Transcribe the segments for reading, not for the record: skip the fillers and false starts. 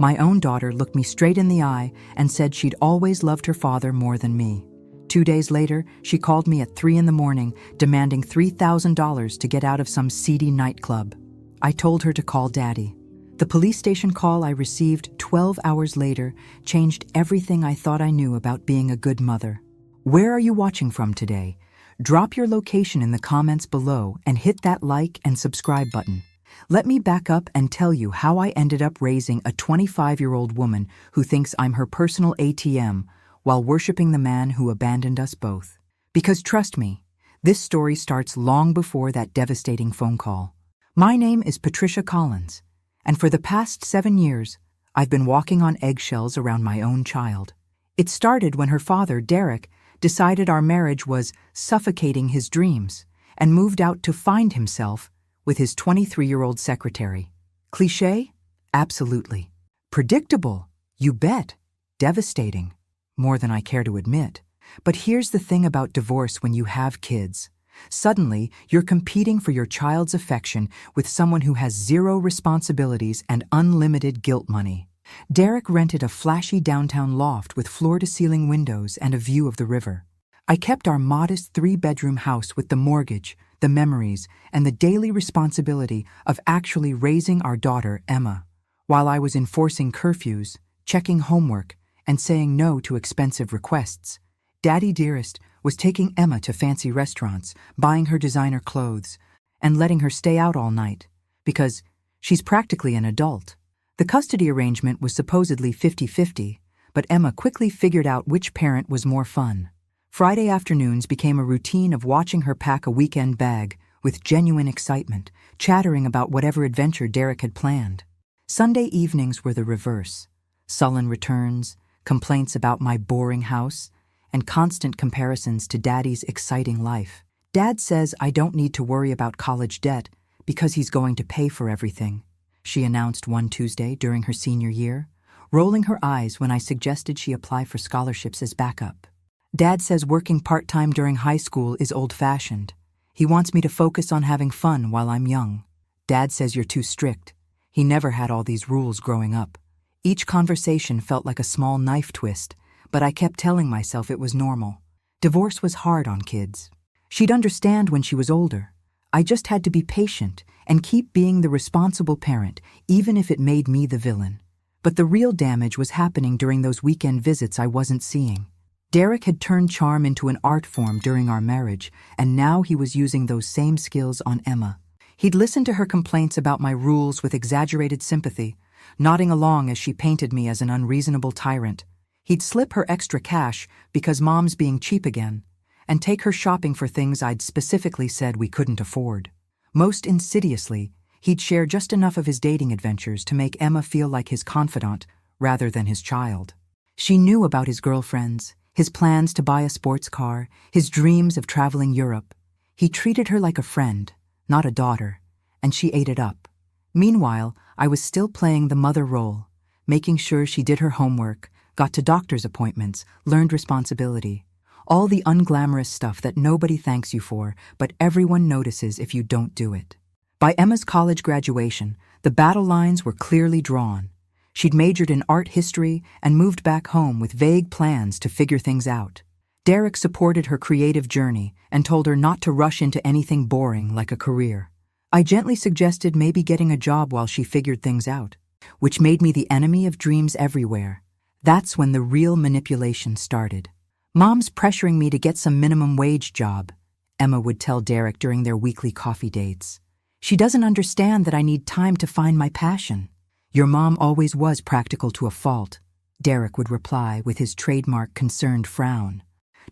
My own daughter looked me straight in the eye and said she'd always loved her father more than me. 2 days later, she called me at 3 in the morning, demanding $3,000 to get out of some seedy nightclub. I told her to call Daddy. The police station call I received 12 hours later changed everything I thought I knew about being a good mother. Where are you watching from today? Drop your location in the comments below and hit that like and subscribe button. Let me back up and tell you how I ended up raising a 25-year-old woman who thinks I'm her personal ATM while worshiping the man who abandoned us both. Because trust me, this story starts long before that devastating phone call. My name is Patricia Collins, and for the past 7 years, I've been walking on eggshells around my own child. It started when her father, Derek, decided our marriage was suffocating his dreams and moved out to find himself with his 23-year-old secretary. Cliché? Absolutely. Predictable? You bet. Devastating. More than I care to admit. But here's the thing about divorce when you have kids. Suddenly, you're competing for your child's affection with someone who has zero responsibilities and unlimited guilt money. Derek rented a flashy downtown loft with floor-to-ceiling windows and a view of the river. I kept our modest 3-bedroom house with the mortgage, the memories, and the daily responsibility of actually raising our daughter, Emma, while I was enforcing curfews, checking homework, and saying no to expensive requests. Daddy Dearest was taking Emma to fancy restaurants, buying her designer clothes, and letting her stay out all night, because she's practically an adult. The custody arrangement was supposedly 50-50, but Emma quickly figured out which parent was more fun. Friday afternoons became a routine of watching her pack a weekend bag with genuine excitement, chattering about whatever adventure Derek had planned. Sunday evenings were the reverse. Sullen returns, complaints about my boring house, and constant comparisons to Daddy's exciting life. Dad says I don't need to worry about college debt because he's going to pay for everything, she announced one Tuesday during her senior year, rolling her eyes when I suggested she apply for scholarships as backup. Dad says working part-time during high school is old-fashioned. He wants me to focus on having fun while I'm young. Dad says you're too strict. He never had all these rules growing up. Each conversation felt like a small knife twist, but I kept telling myself it was normal. Divorce was hard on kids. She'd understand when she was older. I just had to be patient and keep being the responsible parent, even if it made me the villain. But the real damage was happening during those weekend visits I wasn't seeing. Derek had turned charm into an art form during our marriage, and now he was using those same skills on Emma. He'd listen to her complaints about my rules with exaggerated sympathy, nodding along as she painted me as an unreasonable tyrant. He'd slip her extra cash because Mom's being cheap again, and take her shopping for things I'd specifically said we couldn't afford. Most insidiously, he'd share just enough of his dating adventures to make Emma feel like his confidant rather than his child. She knew about his girlfriends, his plans to buy a sports car, his dreams of traveling Europe. He treated her like a friend, not a daughter, and she ate it up. Meanwhile, I was still playing the mother role, making sure she did her homework, got to doctor's appointments, learned responsibility. All the unglamorous stuff that nobody thanks you for, but everyone notices if you don't do it. By Emma's college graduation, the battle lines were clearly drawn. She'd majored in art history and moved back home with vague plans to figure things out. Derek supported her creative journey and told her not to rush into anything boring like a career. I gently suggested maybe getting a job while she figured things out, which made me the enemy of dreams everywhere. That's when the real manipulation started. Mom's pressuring me to get some minimum wage job, Emma would tell Derek during their weekly coffee dates. She doesn't understand that I need time to find my passion. Your mom always was practical to a fault, Derek would reply with his trademark concerned frown.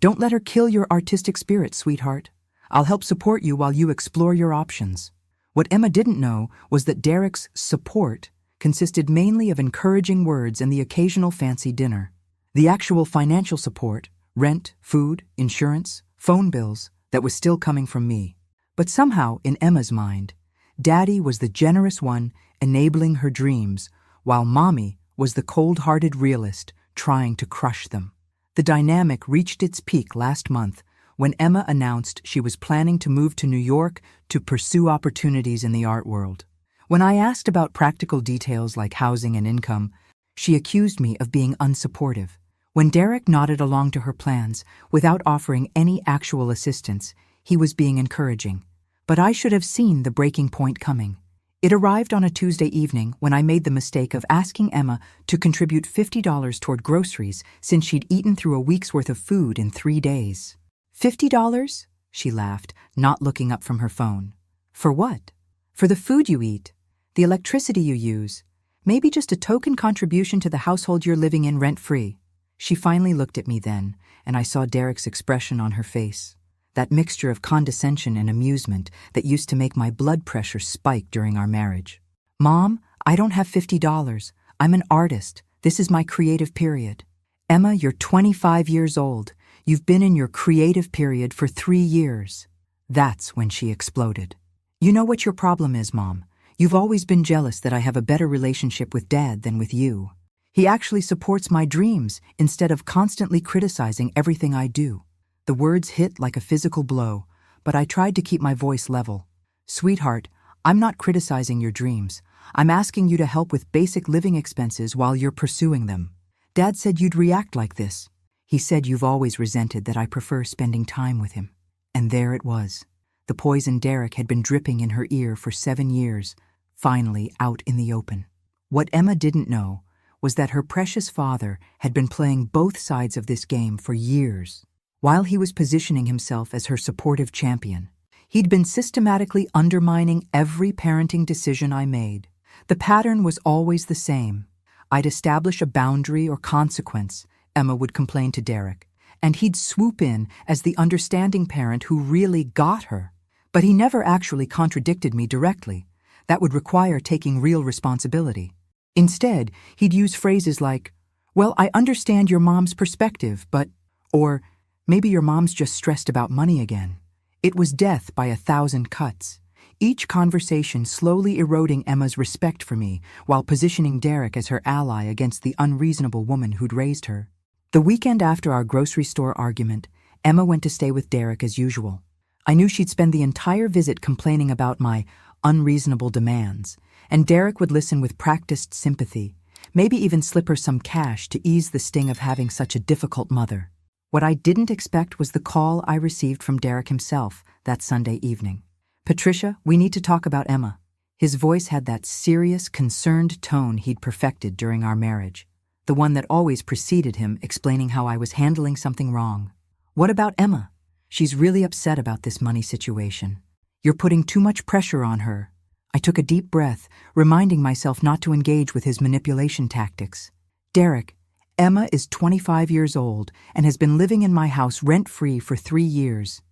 Don't let her kill your artistic spirit, sweetheart. I'll help support you while you explore your options. What Emma didn't know was that Derek's support consisted mainly of encouraging words and the occasional fancy dinner. The actual financial support, rent, food, insurance, phone bills, that was still coming from me. But somehow, in Emma's mind, Daddy was the generous one enabling her dreams, while Mommy was the cold-hearted realist trying to crush them. The dynamic reached its peak last month when Emma announced she was planning to move to New York to pursue opportunities in the art world. When I asked about practical details like housing and income, She accused me of being unsupportive. When Derek nodded along to her plans, without offering any actual assistance, he was being encouraging. But I should have seen the breaking point coming. It arrived on a Tuesday evening when I made the mistake of asking Emma to contribute $50 toward groceries since she'd eaten through a week's worth of food in 3 days. $50? She laughed, not looking up from her phone. For what? For the food you eat, the electricity you use, maybe just a token contribution to the household you're living in rent-free. She finally looked at me then, and I saw Derek's expression on her face. That mixture of condescension and amusement that used to make my blood pressure spike during our marriage. Mom, I don't have $50. I'm an artist. This is my creative period. Emma, you're 25 years old. You've been in your creative period for 3 years. That's when she exploded. You know what your problem is, Mom. You've always been jealous that I have a better relationship with Dad than with you. He actually supports my dreams instead of constantly criticizing everything I do. The words hit like a physical blow, but I tried to keep my voice level. Sweetheart, I'm not criticizing your dreams. I'm asking you to help with basic living expenses while you're pursuing them. Dad said you'd react like this. He said you've always resented that I prefer spending time with him. And there it was. The poison Derek had been dripping in her ear for 7 years, finally out in the open. What Emma didn't know was that her precious father had been playing both sides of this game for years. While he was positioning himself as her supportive champion, he'd been systematically undermining every parenting decision I made. The pattern was always the same. I'd establish a boundary or consequence, Emma would complain to Derek, and he'd swoop in as the understanding parent who really got her. But he never actually contradicted me directly. That would require taking real responsibility. Instead, he'd use phrases like, "Well, I understand your mom's perspective, but," or, "Maybe your mom's just stressed about money again." It was death by 1,000 cuts. Each conversation slowly eroding Emma's respect for me while positioning Derek as her ally against the unreasonable woman who'd raised her. The weekend after our grocery store argument, Emma went to stay with Derek as usual. I knew she'd spend the entire visit complaining about my unreasonable demands, and Derek would listen with practiced sympathy, maybe even slip her some cash to ease the sting of having such a difficult mother. What I didn't expect was the call I received from Derek himself that Sunday evening. "Patricia, we need to talk about Emma." His voice had that serious, concerned tone he'd perfected during our marriage, the one that always preceded him explaining how I was handling something wrong. "What about Emma? She's really upset about this money situation. You're putting too much pressure on her." I took a deep breath, reminding myself not to engage with his manipulation tactics. "Derek, Emma is 25 years old and has been living in my house rent-free for 3 years.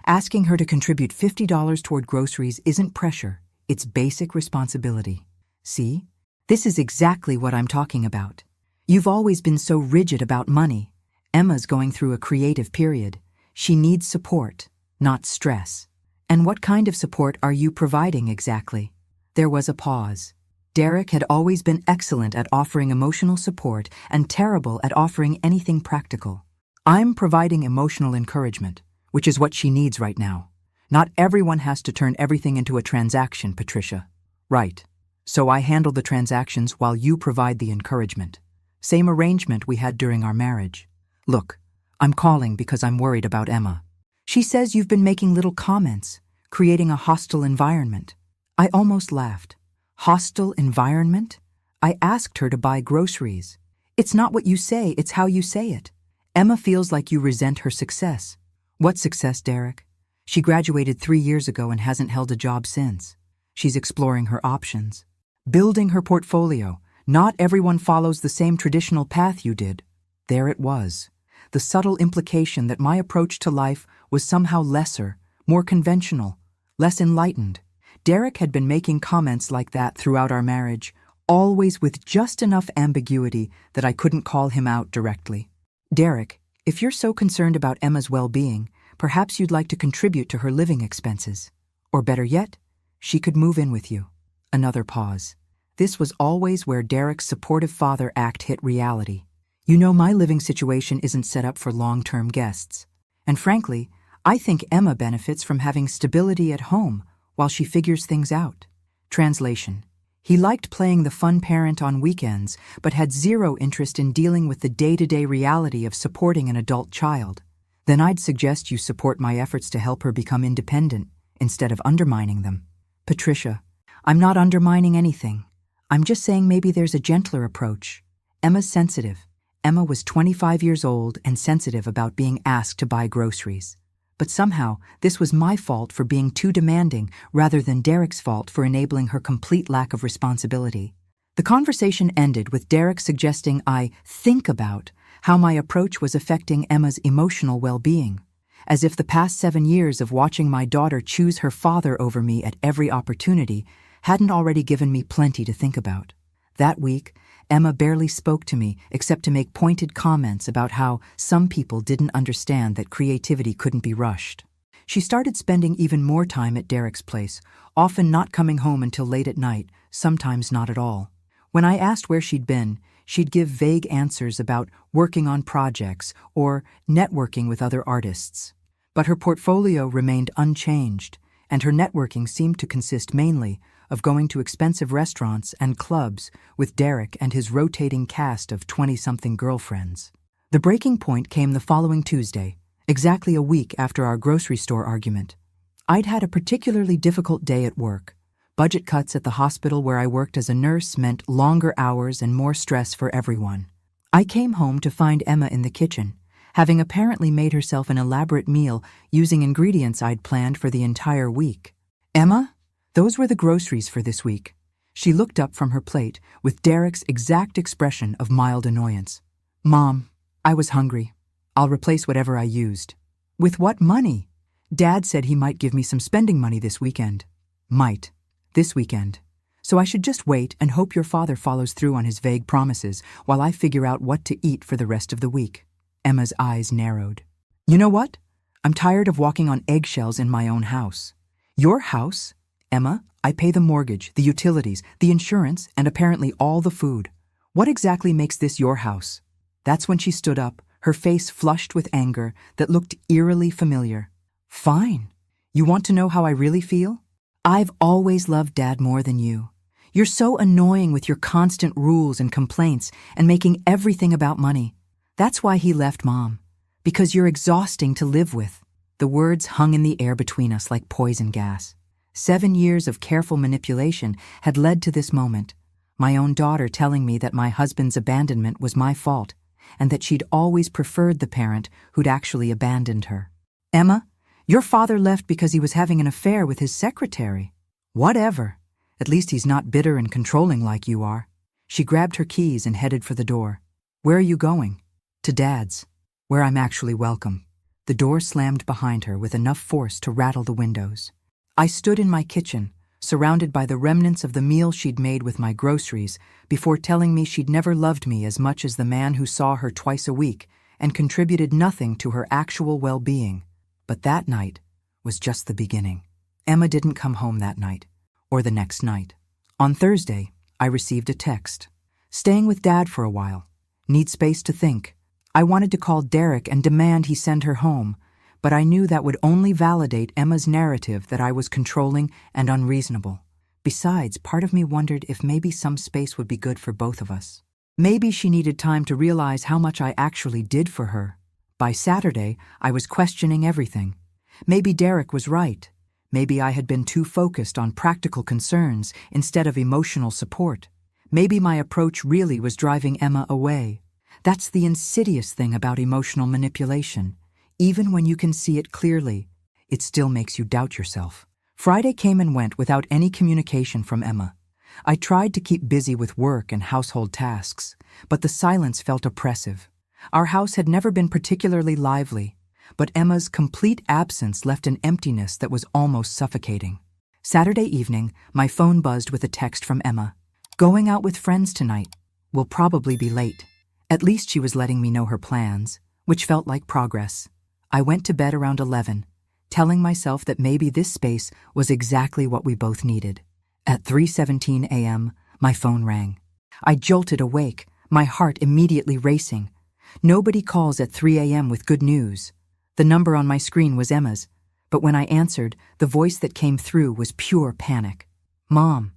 Asking her to contribute $50 toward groceries isn't pressure, it's basic responsibility. See? This is exactly what I'm talking about. You've always been so rigid about money. Emma's going through a creative period. She needs support, not stress. And what kind of support are you providing exactly?" There was a pause. Derek had always been excellent at offering emotional support and terrible at offering anything practical. "I'm providing emotional encouragement, which is what she needs right now. Not everyone has to turn everything into a transaction, Patricia." "Right. So I handle the transactions while you provide the encouragement. Same arrangement we had during our marriage. Look, I'm calling because I'm worried about Emma. She says you've been making little comments, creating a hostile environment." I almost laughed. Hostile environment? I asked her to buy groceries. It's not what you say, it's how you say it. Emma feels like you resent her success. What success, Derek? She graduated 3 years ago and hasn't held a job since. She's exploring her options. Building her portfolio. Not everyone follows the same traditional path you did. There it was. The subtle implication that my approach to life was somehow lesser, more conventional, less enlightened. Derek had been making comments like that throughout our marriage, always with just enough ambiguity that I couldn't call him out directly. "Derek, if you're so concerned about Emma's well-being, perhaps you'd like to contribute to her living expenses. Or better yet, she could move in with you." Another pause. This was always where Derek's supportive father act hit reality. "You know, my living situation isn't set up for long-term guests. And frankly, I think Emma benefits from having stability at home while she figures things out." Translation. He liked playing the fun parent on weekends, but had zero interest in dealing with the day-to-day reality of supporting an adult child. Then I'd suggest you support my efforts to help her become independent, instead of undermining them. Patricia, I'm not undermining anything. I'm just saying maybe there's a gentler approach. Emma's sensitive. Emma was 25 years old and sensitive about being asked to buy groceries. But somehow, this was my fault for being too demanding rather than Derek's fault for enabling her complete lack of responsibility. The conversation ended with Derek suggesting I think about how my approach was affecting Emma's emotional well-being, as if the past 7 years of watching my daughter choose her father over me at every opportunity hadn't already given me plenty to think about. That week, Emma barely spoke to me except to make pointed comments about how some people didn't understand that creativity couldn't be rushed. She started spending even more time at Derek's place, often not coming home until late at night, sometimes not at all. When I asked where she'd been, she'd give vague answers about working on projects or networking with other artists. But her portfolio remained unchanged, and her networking seemed to consist mainly of going to expensive restaurants and clubs with Derek and his rotating cast of 20-something girlfriends. The breaking point came the following Tuesday, exactly a week after our grocery store argument. I'd had a particularly difficult day at work. Budget cuts at the hospital where I worked as a nurse meant longer hours and more stress for everyone. I came home to find Emma in the kitchen, having apparently made herself an elaborate meal using ingredients I'd planned for the entire week. Emma? Those were the groceries for this week. She looked up from her plate with Derek's exact expression of mild annoyance. Mom, I was hungry. I'll replace whatever I used. With what money? Dad said he might give me some spending money this weekend. Might. This weekend. So I should just wait and hope your father follows through on his vague promises while I figure out what to eat for the rest of the week. Emma's eyes narrowed. You know what? I'm tired of walking on eggshells in my own house. Your house? Emma, I pay the mortgage, the utilities, the insurance, and apparently all the food. What exactly makes this your house? That's when she stood up, her face flushed with anger that looked eerily familiar. Fine. You want to know how I really feel? I've always loved Dad more than you. You're so annoying with your constant rules and complaints and making everything about money. That's why he left Mom. Because you're exhausting to live with. The words hung in the air between us like poison gas. 7 years of careful manipulation had led to this moment, my own daughter telling me that my husband's abandonment was my fault, and that she'd always preferred the parent who'd actually abandoned her. Emma, your father left because he was having an affair with his secretary. Whatever. At least he's not bitter and controlling like you are. She grabbed her keys and headed for the door. Where are you going? To Dad's, where I'm actually welcome. The door slammed behind her with enough force to rattle the windows. I stood in my kitchen, surrounded by the remnants of the meal she'd made with my groceries, before telling me she'd never loved me as much as the man who saw her twice a week and contributed nothing to her actual well-being. But that night was just the beginning. Emma didn't come home that night, or the next night. On Thursday, I received a text. Staying with Dad for a while. Need space to think. I wanted to call Derek and demand he send her home, but I knew that would only validate Emma's narrative that I was controlling and unreasonable. Besides, part of me wondered if maybe some space would be good for both of us. Maybe she needed time to realize how much I actually did for her. By Saturday, I was questioning everything. Maybe Derek was right. Maybe I had been too focused on practical concerns instead of emotional support. Maybe my approach really was driving Emma away. That's the insidious thing about emotional manipulation. Even when you can see it clearly, it still makes you doubt yourself. Friday came and went without any communication from Emma. I tried to keep busy with work and household tasks, but the silence felt oppressive. Our house had never been particularly lively, but Emma's complete absence left an emptiness that was almost suffocating. Saturday evening, my phone buzzed with a text from Emma. Going out with friends tonight. Will probably be late. At least she was letting me know her plans, which felt like progress. I went to bed around 11, telling myself that maybe this space was exactly what we both needed. At 3:17 a.m., my phone rang. I jolted awake, my heart immediately racing. Nobody calls at 3 a.m. with good news. The number on my screen was Emma's, but when I answered, the voice that came through was pure panic. Mom,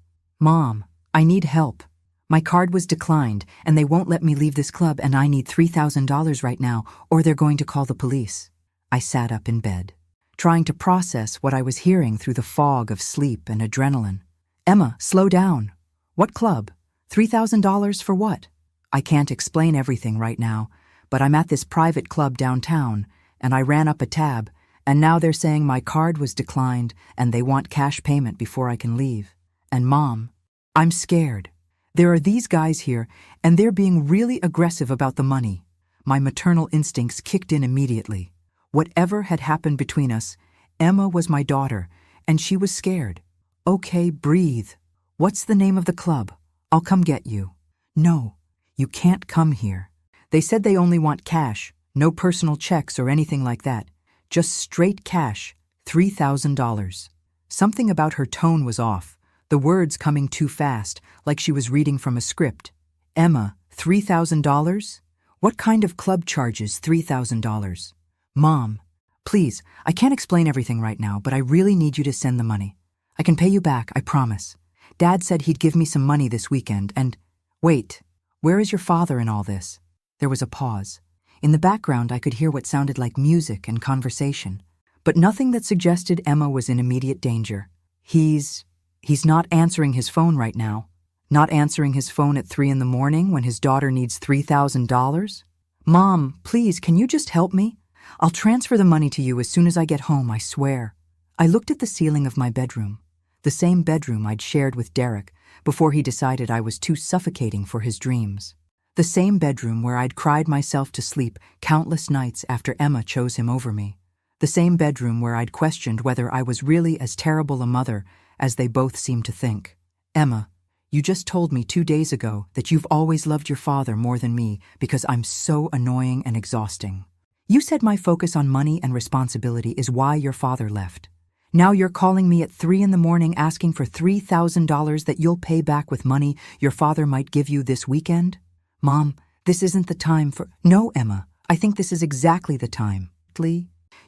I need help. My card was declined, and they won't let me leave this club, and I need $3,000 right now, or they're going to call the police. I sat up in bed, trying to process what I was hearing through the fog of sleep and adrenaline. Emma, slow down. What club? $3,000 for what? I can't explain everything right now, but I'm at this private club downtown, and I ran up a tab, and now they're saying my card was declined and they want cash payment before I can leave. And Mom, I'm scared. There are these guys here, and they're being really aggressive about the money. My maternal instincts kicked in immediately. Whatever had happened between us, Emma was my daughter, and she was scared. Okay, breathe. What's the name of the club? I'll come get you. No, you can't come here. They said they only want cash, no personal checks or anything like that. Just straight cash, $3,000. Something about her tone was off, the words coming too fast, like she was reading from a script. Emma, $3,000? What kind of club charges $3,000? Mom, please, I can't explain everything right now, but I really need you to send the money. I can pay you back, I promise. Dad said he'd give me some money this weekend, and… Wait, where is your father in all this? There was a pause. In the background, I could hear what sounded like music and conversation, but nothing that suggested Emma was in immediate danger. He's not answering his phone right now. Not answering his phone at 3 a.m. when his daughter needs $3,000? Mom, please, can you just help me? I'll transfer the money to you as soon as I get home, I swear. I looked at the ceiling of my bedroom, the same bedroom I'd shared with Derek before he decided I was too suffocating for his dreams. The same bedroom where I'd cried myself to sleep countless nights after Emma chose him over me. The same bedroom where I'd questioned whether I was really as terrible a mother as they both seemed to think. Emma, you just told me 2 days ago that you've always loved your father more than me because I'm so annoying and exhausting. You said my focus on money and responsibility is why your father left. Now you're calling me at 3 a.m. asking for $3,000 that you'll pay back with money your father might give you this weekend? Mom, this isn't the time for… No, Emma, I think this is exactly the time.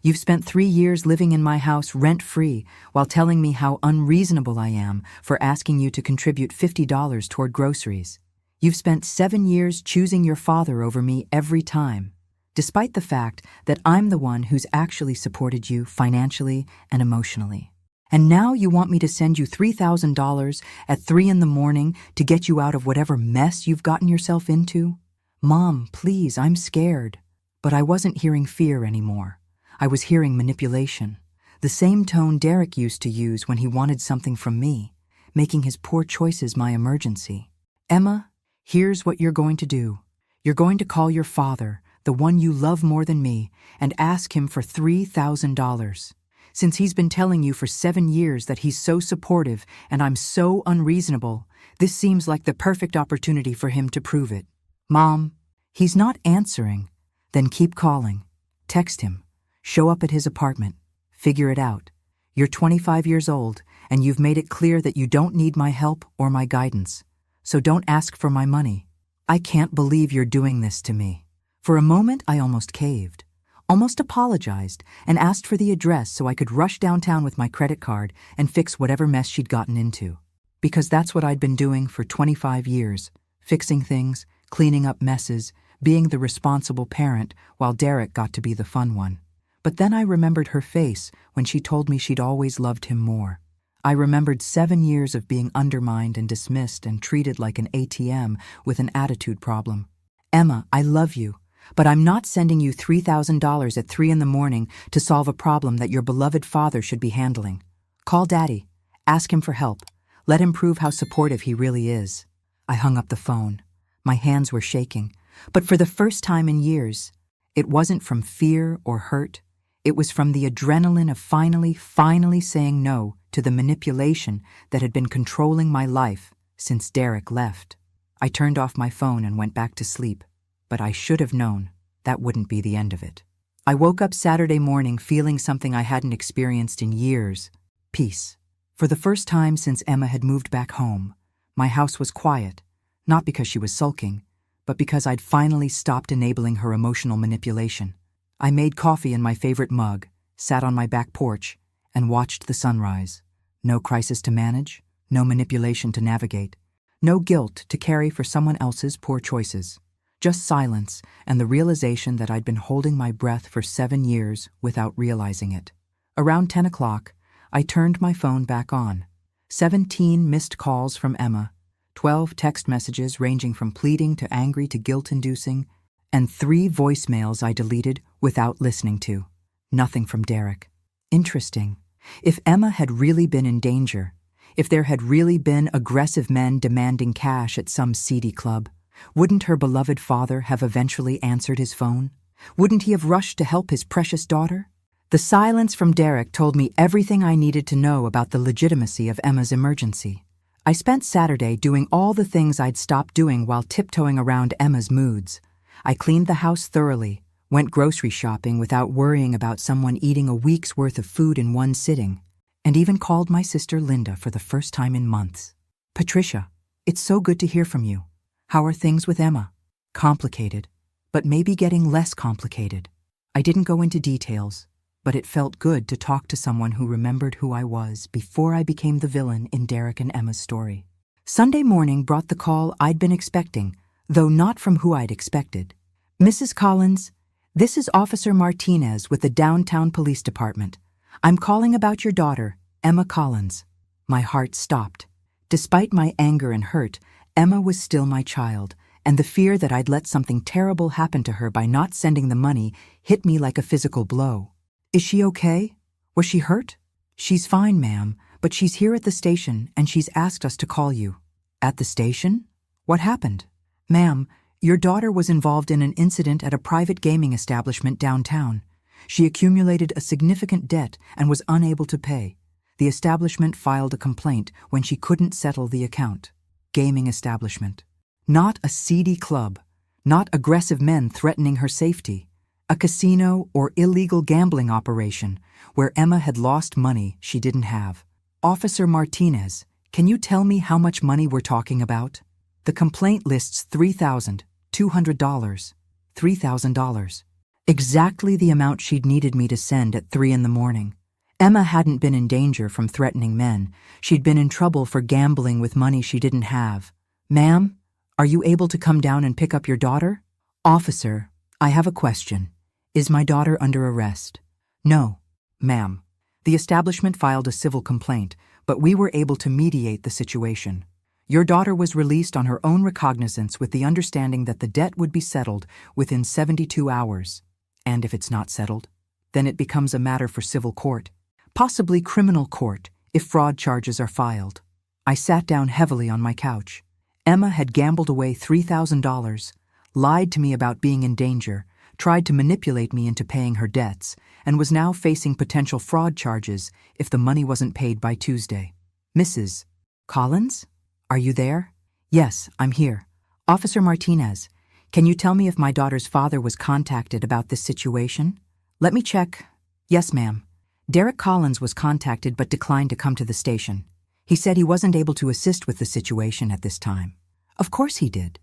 You've spent 3 years living in my house rent-free while telling me how unreasonable I am for asking you to contribute $50 toward groceries. You've spent 7 years choosing your father over me every time, despite the fact that I'm the one who's actually supported you financially and emotionally. And now you want me to send you $3,000 at 3 a.m. to get you out of whatever mess you've gotten yourself into? Mom, please, I'm scared. But I wasn't hearing fear anymore. I was hearing manipulation. The same tone Derek used to use when he wanted something from me, making his poor choices my emergency. Emma, here's what you're going to do. You're going to call your father, the one you love more than me, and ask him for $3,000. Since he's been telling you for 7 years that he's so supportive and I'm so unreasonable, this seems like the perfect opportunity for him to prove it. Mom, he's not answering. Then keep calling. Text him. Show up at his apartment. Figure it out. You're 25 years old, and you've made it clear that you don't need my help or my guidance. So don't ask for my money. I can't believe you're doing this to me. For a moment, I almost caved. Almost apologized and asked for the address so I could rush downtown with my credit card and fix whatever mess she'd gotten into. Because that's what I'd been doing for 25 years, fixing things, cleaning up messes, being the responsible parent while Derek got to be the fun one. But then I remembered her face when she told me she'd always loved him more. I remembered 7 years of being undermined and dismissed and treated like an ATM with an attitude problem. Emma, I love you. But I'm not sending you $3,000 at 3 a.m. to solve a problem that your beloved father should be handling. Call Daddy. Ask him for help. Let him prove how supportive he really is. I hung up the phone. My hands were shaking. But for the first time in years, it wasn't from fear or hurt. It was from the adrenaline of finally saying no to the manipulation that had been controlling my life since Derek left. I turned off my phone and went back to sleep. But I should have known that wouldn't be the end of it. I woke up Saturday morning feeling something I hadn't experienced in years: peace. For the first time since Emma had moved back home, my house was quiet, not because she was sulking, but because I'd finally stopped enabling her emotional manipulation. I made coffee in my favorite mug, sat on my back porch, and watched the sunrise. No crisis to manage, no manipulation to navigate, No guilt to carry for someone else's poor choices. Just silence and the realization that I'd been holding my breath for 7 years without realizing it. Around 10 o'clock, I turned my phone back on. 17 missed calls from Emma, 12 text messages ranging from pleading to angry to guilt-inducing, and 3 voicemails I deleted without listening to. Nothing from Derek. Interesting. If Emma had really been in danger, if there had really been aggressive men demanding cash at some seedy club, wouldn't her beloved father have eventually answered his phone? Wouldn't he have rushed to help his precious daughter? The silence from Derek told me everything I needed to know about the legitimacy of Emma's emergency. I spent Saturday doing all the things I'd stopped doing while tiptoeing around Emma's moods. I cleaned the house thoroughly, went grocery shopping without worrying about someone eating a week's worth of food in one sitting, and even called my sister Linda for the first time in months. "Patricia, it's so good to hear from you. How are things with Emma?" Complicated, but maybe getting less complicated. I didn't go into details, but it felt good to talk to someone who remembered who I was before I became the villain in Derek and Emma's story. Sunday morning brought the call I'd been expecting, though not from who I'd expected. "Mrs. Collins, this is Officer Martinez with the Downtown Police Department. I'm calling about your daughter, Emma Collins." My heart stopped. Despite my anger and hurt, Emma was still my child, and the fear that I'd let something terrible happen to her by not sending the money hit me like a physical blow. "Is she okay? Was she hurt?" "She's fine, ma'am, but she's here at the station and she's asked us to call you." "At the station? What happened?" "Ma'am, your daughter was involved in an incident at a private gaming establishment downtown. She accumulated a significant debt and was unable to pay. The establishment filed a complaint when she couldn't settle the account." Gaming establishment. Not a seedy club. Not aggressive men threatening her safety. A casino or illegal gambling operation where Emma had lost money she didn't have. "Officer Martinez, can you tell me how much money we're talking about?" The complaint lists $3,200. $3,000. Exactly the amount she'd needed me to send at 3 in the morning. Emma hadn't been in danger from threatening men. She'd been in trouble for gambling with money she didn't have. "Ma'am, are you able to come down and pick up your daughter?" "Officer, I have a question. Is my daughter under arrest?" "No, ma'am. The establishment filed a civil complaint, but we were able to mediate the situation. Your daughter was released on her own recognizance with the understanding that the debt would be settled within 72 hours. And if it's not settled, then it becomes a matter for civil court, possibly criminal court if fraud charges are filed." I sat down heavily on my couch. Emma had gambled away $3,000, lied to me about being in danger, tried to manipulate me into paying her debts, and was now facing potential fraud charges if the money wasn't paid by Tuesday. "Mrs. Collins? Are you there?" "Yes, I'm here. Officer Martinez, can you tell me if my daughter's father was contacted about this situation?" "Let me check." "Yes, ma'am. Derek Collins was contacted but declined to come to the station. He said he wasn't able to assist with the situation at this time." "Of course he did."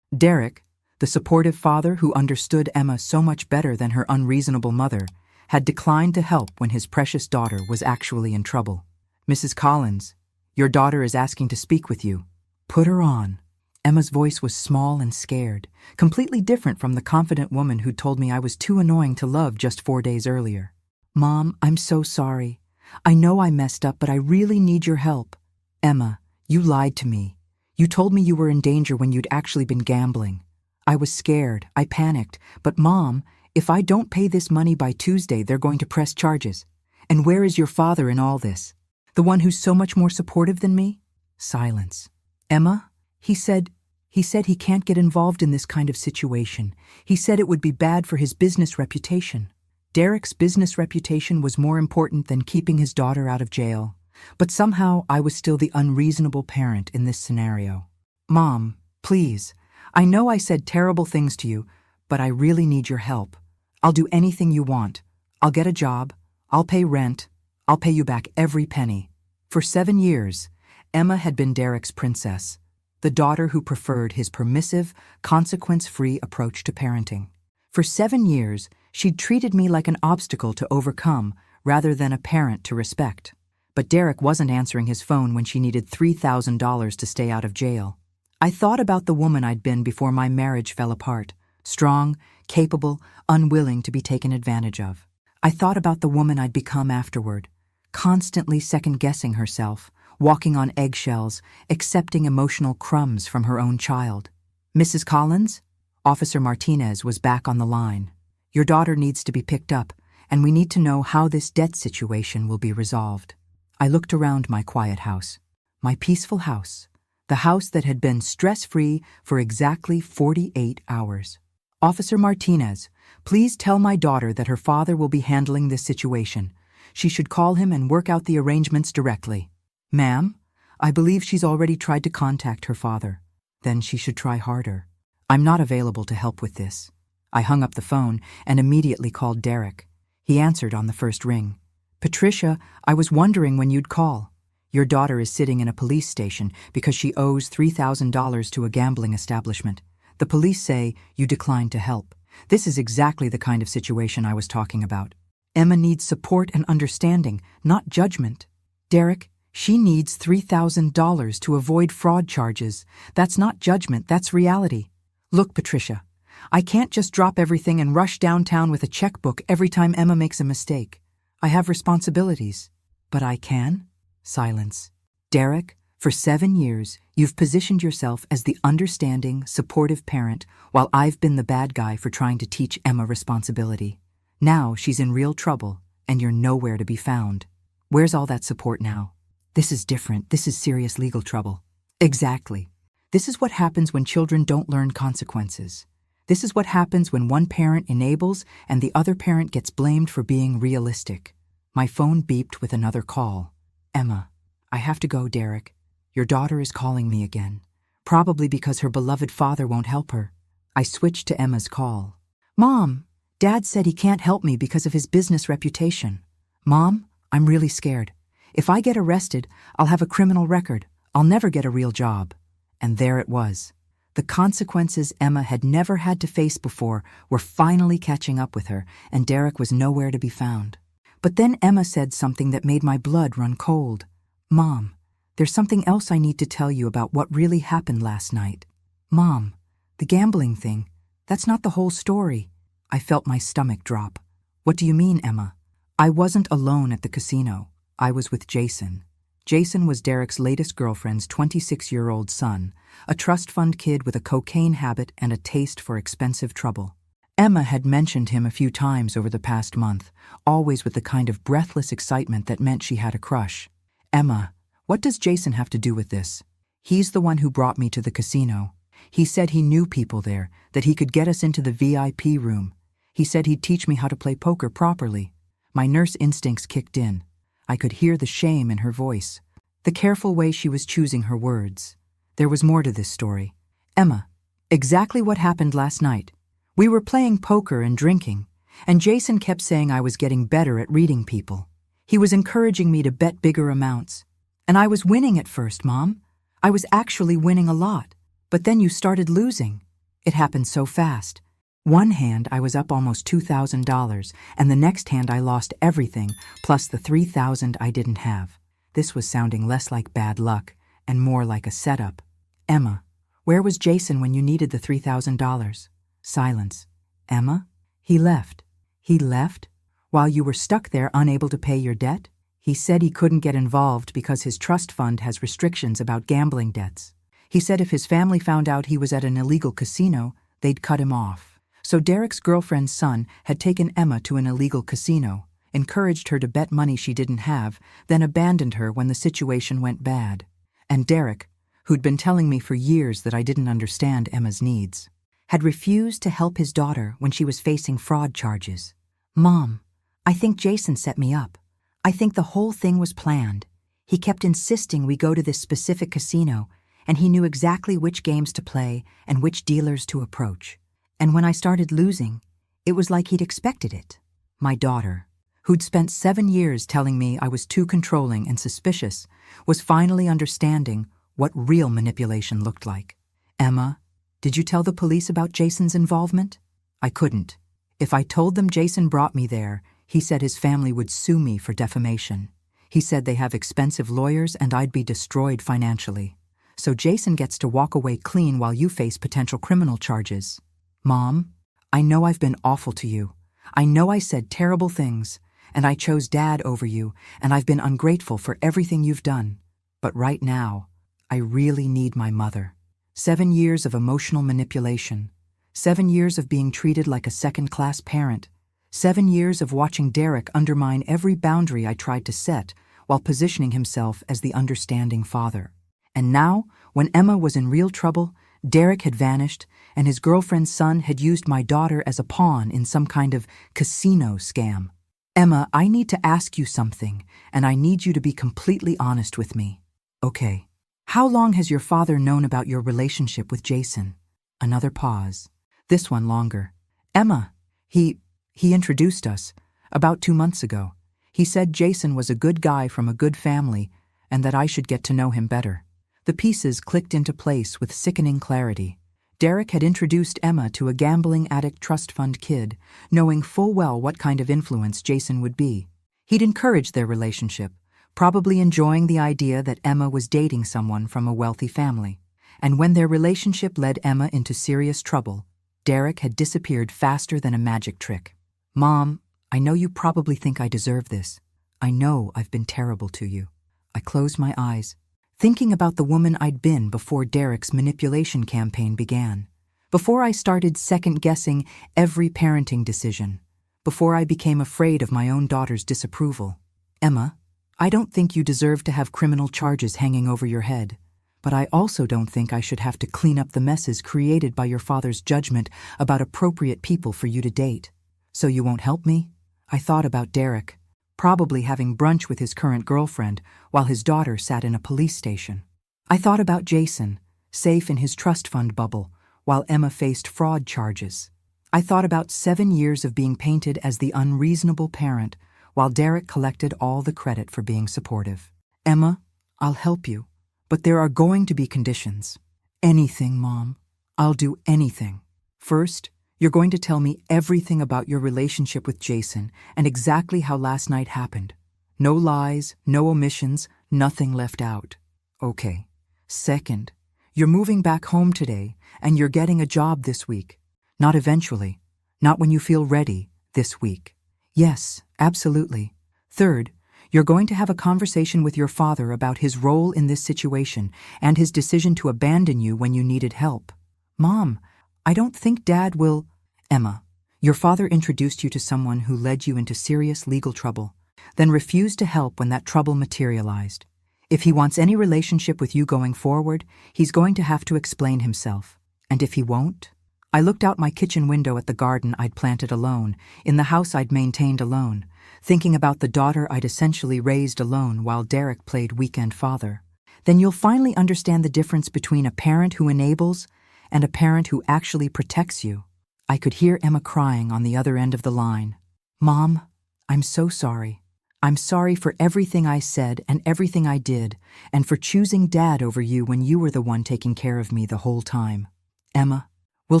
Derek, the supportive father who understood Emma so much better than her unreasonable mother, had declined to help when his precious daughter was actually in trouble. "Mrs. Collins, your daughter is asking to speak with you." "Put her on." Emma's voice was small and scared, completely different from the confident woman who told me I was too annoying to love just 4 days earlier. "Mom, I'm so sorry. I know I messed up, but I really need your help." "Emma, you lied to me. You told me you were in danger when you'd actually been gambling. I was scared, I panicked, but Mom, if I don't pay this money by Tuesday, they're going to press charges. And where is your father in all this? The one who's so much more supportive than me?" Silence. "Emma, he said he can't get involved in this kind of situation. He said it would be bad for his business reputation." Derek's business reputation was more important than keeping his daughter out of jail. But somehow I was still the unreasonable parent in this scenario. "Mom, please. I know I said terrible things to you, but I really need your help. I'll do anything you want. I'll get a job. I'll pay rent. I'll pay you back every penny." For 7 years, Emma had been Derek's princess, the daughter who preferred his permissive, consequence-free approach to parenting. For 7 years, she'd treated me like an obstacle to overcome rather than a parent to respect. But Derek wasn't answering his phone when she needed $3,000 to stay out of jail. I thought about the woman I'd been before my marriage fell apart. Strong, capable, unwilling to be taken advantage of. I thought about the woman I'd become afterward, constantly second-guessing herself, walking on eggshells, accepting emotional crumbs from her own child. "Mrs. Collins?" Officer Martinez was back on the line. "Your daughter needs to be picked up, and we need to know how this debt situation will be resolved." I looked around my quiet house, my peaceful house, the house that had been stress-free for exactly 48 hours. "Officer Martinez, please tell my daughter that her father will be handling this situation. She should call him and work out the arrangements directly." "Ma'am, I believe she's already tried to contact her father. Then she should try harder. I'm not available to help with this." I hung up the phone and immediately called Derek. He answered on the first ring. "Patricia, I was wondering when you'd call. Your daughter is sitting in a police station because she owes $3,000 to a gambling establishment. The police say you declined to help. This is exactly the kind of situation I was talking about. Emma needs support and understanding, not judgment. Derek, she needs $3,000 to avoid fraud charges. That's not judgment, that's reality. Look, Patricia, I can't just drop everything and rush downtown with a checkbook every time Emma makes a mistake. I have responsibilities. But I can?" Silence. "Derek, for 7 years, you've positioned yourself as the understanding, supportive parent, while I've been the bad guy for trying to teach Emma responsibility. Now she's in real trouble, and you're nowhere to be found. Where's all that support now?" "This is different. This is serious legal trouble." "Exactly. This is what happens when children don't learn consequences. This is what happens when one parent enables and the other parent gets blamed for being realistic." My phone beeped with another call. "Emma, I have to go, Derek. Your daughter is calling me again, probably because her beloved father won't help her." I switched to Emma's call. "Mom, Dad said he can't help me because of his business reputation. Mom, I'm really scared. If I get arrested, I'll have a criminal record. I'll never get a real job." And there it was. The consequences Emma had never had to face before were finally catching up with her, and Derek was nowhere to be found. But then Emma said something that made my blood run cold. "Mom, there's something else I need to tell you about what really happened last night." "Mom, the gambling thing, that's not the whole story." I felt my stomach drop. "What do you mean, Emma?" "I wasn't alone at the casino. I was with Jason." Jason was Derek's latest girlfriend's 26-year-old son, a trust fund kid with a cocaine habit and a taste for expensive trouble. Emma had mentioned him a few times over the past month, always with the kind of breathless excitement that meant she had a crush. "Emma, what does Jason have to do with this?" "He's the one who brought me to the casino. He said he knew people there, that he could get us into the VIP room. He said he'd teach me how to play poker properly." My nurse instincts kicked in. I could hear the shame in her voice, the careful way she was choosing her words. There was more to this story. "Emma, exactly what happened last night. We were playing poker and drinking, and Jason kept saying I was getting better at reading people. He was encouraging me to bet bigger amounts. And I was winning at first, Mom. I was actually winning a lot. But then you started losing. It happened so fast. One hand I was up almost $2,000, and the next hand I lost everything, plus the $3,000 I didn't have." This was sounding less like bad luck and more like a setup. "Emma, where was Jason when you needed the $3,000? Silence. "Emma? He left." "He left? While you were stuck there unable to pay your debt?" "He said he couldn't get involved because his trust fund has restrictions about gambling debts. He said if his family found out he was at an illegal casino, they'd cut him off." So Derek's girlfriend's son had taken Emma to an illegal casino, encouraged her to bet money she didn't have, then abandoned her when the situation went bad. And Derek, who'd been telling me for years that I didn't understand Emma's needs, had refused to help his daughter when she was facing fraud charges. "Mom, I think Jason set me up. I think the whole thing was planned. He kept insisting we go to this specific casino, and he knew exactly which games to play and which dealers to approach. And when I started losing, it was like he'd expected it." My daughter, who'd spent 7 years telling me I was too controlling and suspicious, was finally understanding what real manipulation looked like. "Emma, did you tell the police about Jason's involvement?" I couldn't. If I told them Jason brought me there, he said his family would sue me for defamation. He said they have expensive lawyers and I'd be destroyed financially. so Jason gets to walk away clean while you face potential criminal charges. Mom, I know I've been awful to you. I know I said terrible things, and I chose Dad over you, and I've been ungrateful for everything you've done. But right now, I really need my mother. 7 years of emotional manipulation. 7 years of being treated like a second-class parent. 7 years of watching Derek undermine every boundary I tried to set while positioning himself as the understanding father. And now, when Emma was in real trouble, Derek had vanished, and his girlfriend's son had used my daughter as a pawn in some kind of casino scam. Emma, I need to ask you something, and I need you to be completely honest with me. Okay. How long has your father known about your relationship with Jason? Another pause. This one longer. Emma, he introduced us about 2 months ago. He said Jason was a good guy from a good family and that I should get to know him better. The pieces clicked into place with sickening clarity. Derek had introduced Emma to a gambling addict trust fund kid, knowing full well what kind of influence Jason would be. He'd encouraged their relationship, probably enjoying the idea that Emma was dating someone from a wealthy family. And when their relationship led Emma into serious trouble, Derek had disappeared faster than a magic trick. Mom, I know you probably think I deserve this. I know I've been terrible to you. I closed my eyes, thinking about the woman I'd been before Derek's manipulation campaign began. Before I started second-guessing every parenting decision. Before I became afraid of my own daughter's disapproval. Emma, I don't think you deserve to have criminal charges hanging over your head. But I also don't think I should have to clean up the messes created by your father's judgment about appropriate people for you to date. So you won't help me? I thought about Derek, probably having brunch with his current girlfriend while his daughter sat in a police station. I thought about Jason, safe in his trust fund bubble, while Emma faced fraud charges. I thought about 7 years of being painted as the unreasonable parent, while Derek collected all the credit for being supportive. Emma, I'll help you, but there are going to be conditions. Anything, Mom. I'll do anything. First, you're going to tell me everything about your relationship with Jason and exactly how last night happened. No lies, no omissions, nothing left out. Okay. Second, you're moving back home today and you're getting a job this week. Not eventually. Not when you feel ready, this week. Yes, absolutely. Third, you're going to have a conversation with your father about his role in this situation and his decision to abandon you when you needed help. Mom, I don't think Dad will... Emma, your father introduced you to someone who led you into serious legal trouble, then refused to help when that trouble materialized. If he wants any relationship with you going forward, he's going to have to explain himself. And if he won't? I looked out my kitchen window at the garden I'd planted alone, in the house I'd maintained alone, thinking about the daughter I'd essentially raised alone while Derek played weekend father. Then you'll finally understand the difference between a parent who enables and a parent who actually protects you. I could hear Emma crying on the other end of the line. Mom, I'm so sorry. I'm sorry for everything I said and everything I did, and for choosing Dad over you when you were the one taking care of me the whole time. Emma, we'll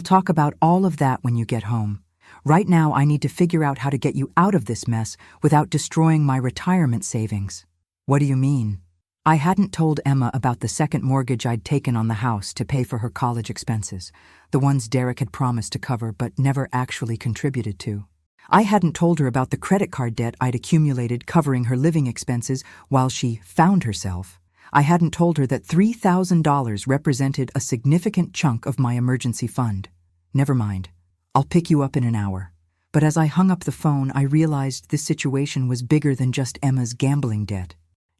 talk about all of that when you get home. Right now, I need to figure out how to get you out of this mess without destroying my retirement savings. What do you mean? I hadn't told Emma about the second mortgage I'd taken on the house to pay for her college expenses, the ones Derek had promised to cover but never actually contributed to. I hadn't told her about the credit card debt I'd accumulated covering her living expenses while she found herself. I hadn't told her that $3,000 represented a significant chunk of my emergency fund. Never mind. I'll pick you up in an hour. But as I hung up the phone, I realized this situation was bigger than just Emma's gambling debt.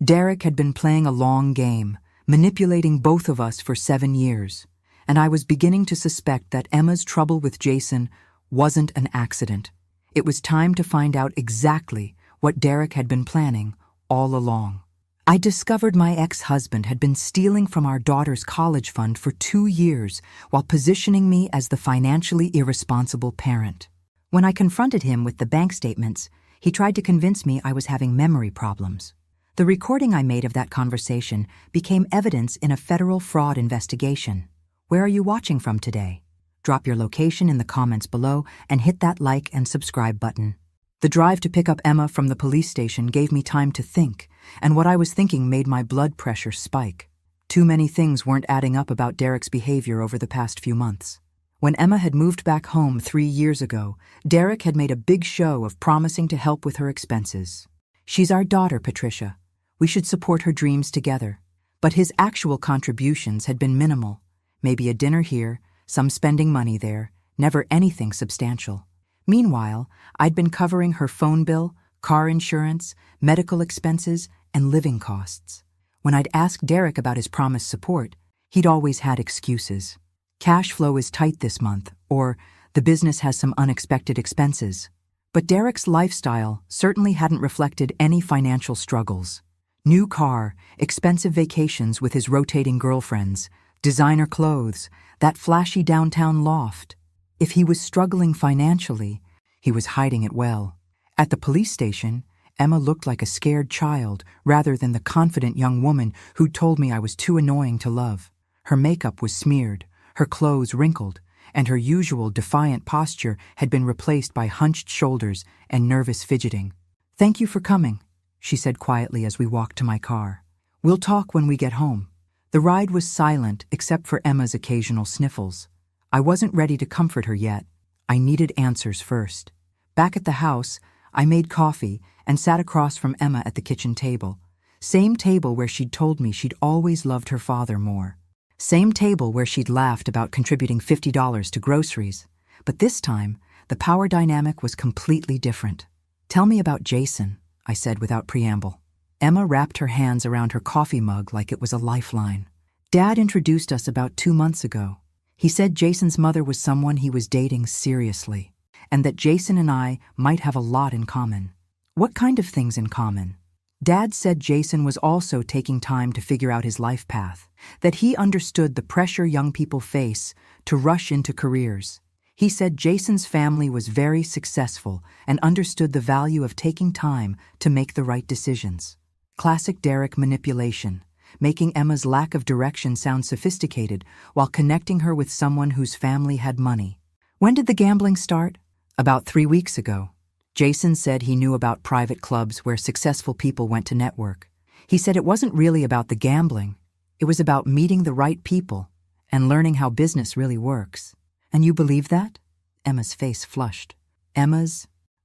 Derek had been playing a long game, manipulating both of us for 7 years, and I was beginning to suspect that Emma's trouble with Jason wasn't an accident. It was time to find out exactly what Derek had been planning all along. I discovered my ex-husband had been stealing from our daughter's college fund for 2 years while positioning me as the financially irresponsible parent. When I confronted him with the bank statements, he tried to convince me I was having memory problems. The recording I made of that conversation became evidence in a federal fraud investigation. Where are you watching from today? Drop your location in the comments below and hit that like and subscribe button. The drive to pick up Emma from the police station gave me time to think, and what I was thinking made my blood pressure spike. Too many things weren't adding up about Derek's behavior over the past few months. When Emma had moved back home 3 years ago, Derek had made a big show of promising to help with her expenses. "She's our daughter, Patricia. We should support her dreams together." But his actual contributions had been minimal. Maybe a dinner here, some spending money there, never anything substantial. Meanwhile, I'd been covering her phone bill, car insurance, medical expenses, and living costs. When I'd asked Derek about his promised support, he'd always had excuses. "Cash flow is tight this month," or "the business has some unexpected expenses." But Derek's lifestyle certainly hadn't reflected any financial struggles. New car, expensive vacations with his rotating girlfriends, designer clothes, that flashy downtown loft. If he was struggling financially, he was hiding it well. At the police station, Emma looked like a scared child rather than the confident young woman who'd told me I was too annoying to love. Her makeup was smeared, her clothes wrinkled, and her usual defiant posture had been replaced by hunched shoulders and nervous fidgeting. "Thank you for coming," she said quietly as we walked to my car. "We'll talk when we get home." The ride was silent except for Emma's occasional sniffles. I wasn't ready to comfort her yet. I needed answers first. Back at the house, I made coffee and sat across from Emma at the kitchen table. Same table where she'd told me she'd always loved her father more. Same table where she'd laughed about contributing $50 to groceries. But this time, the power dynamic was completely different. "Tell me about Jason," I said without preamble. Emma wrapped her hands around her coffee mug like it was a lifeline. "Dad introduced us about 2 months ago. He said Jason's mother was someone he was dating seriously, and that Jason and I might have a lot in common." "What kind of things in common?" "Dad said Jason was also taking time to figure out his life path, that he understood the pressure young people face to rush into careers. He said Jason's family was very successful and understood the value of taking time to make the right decisions." Classic Derek manipulation, making Emma's lack of direction sound sophisticated while connecting her with someone whose family had money. "When did the gambling start?" "About 3 weeks ago. Jason said he knew about private clubs where successful people went to network. He said it wasn't really about the gambling. It was about meeting the right people and learning how business really works." "And you believe that?" Emma's face flushed.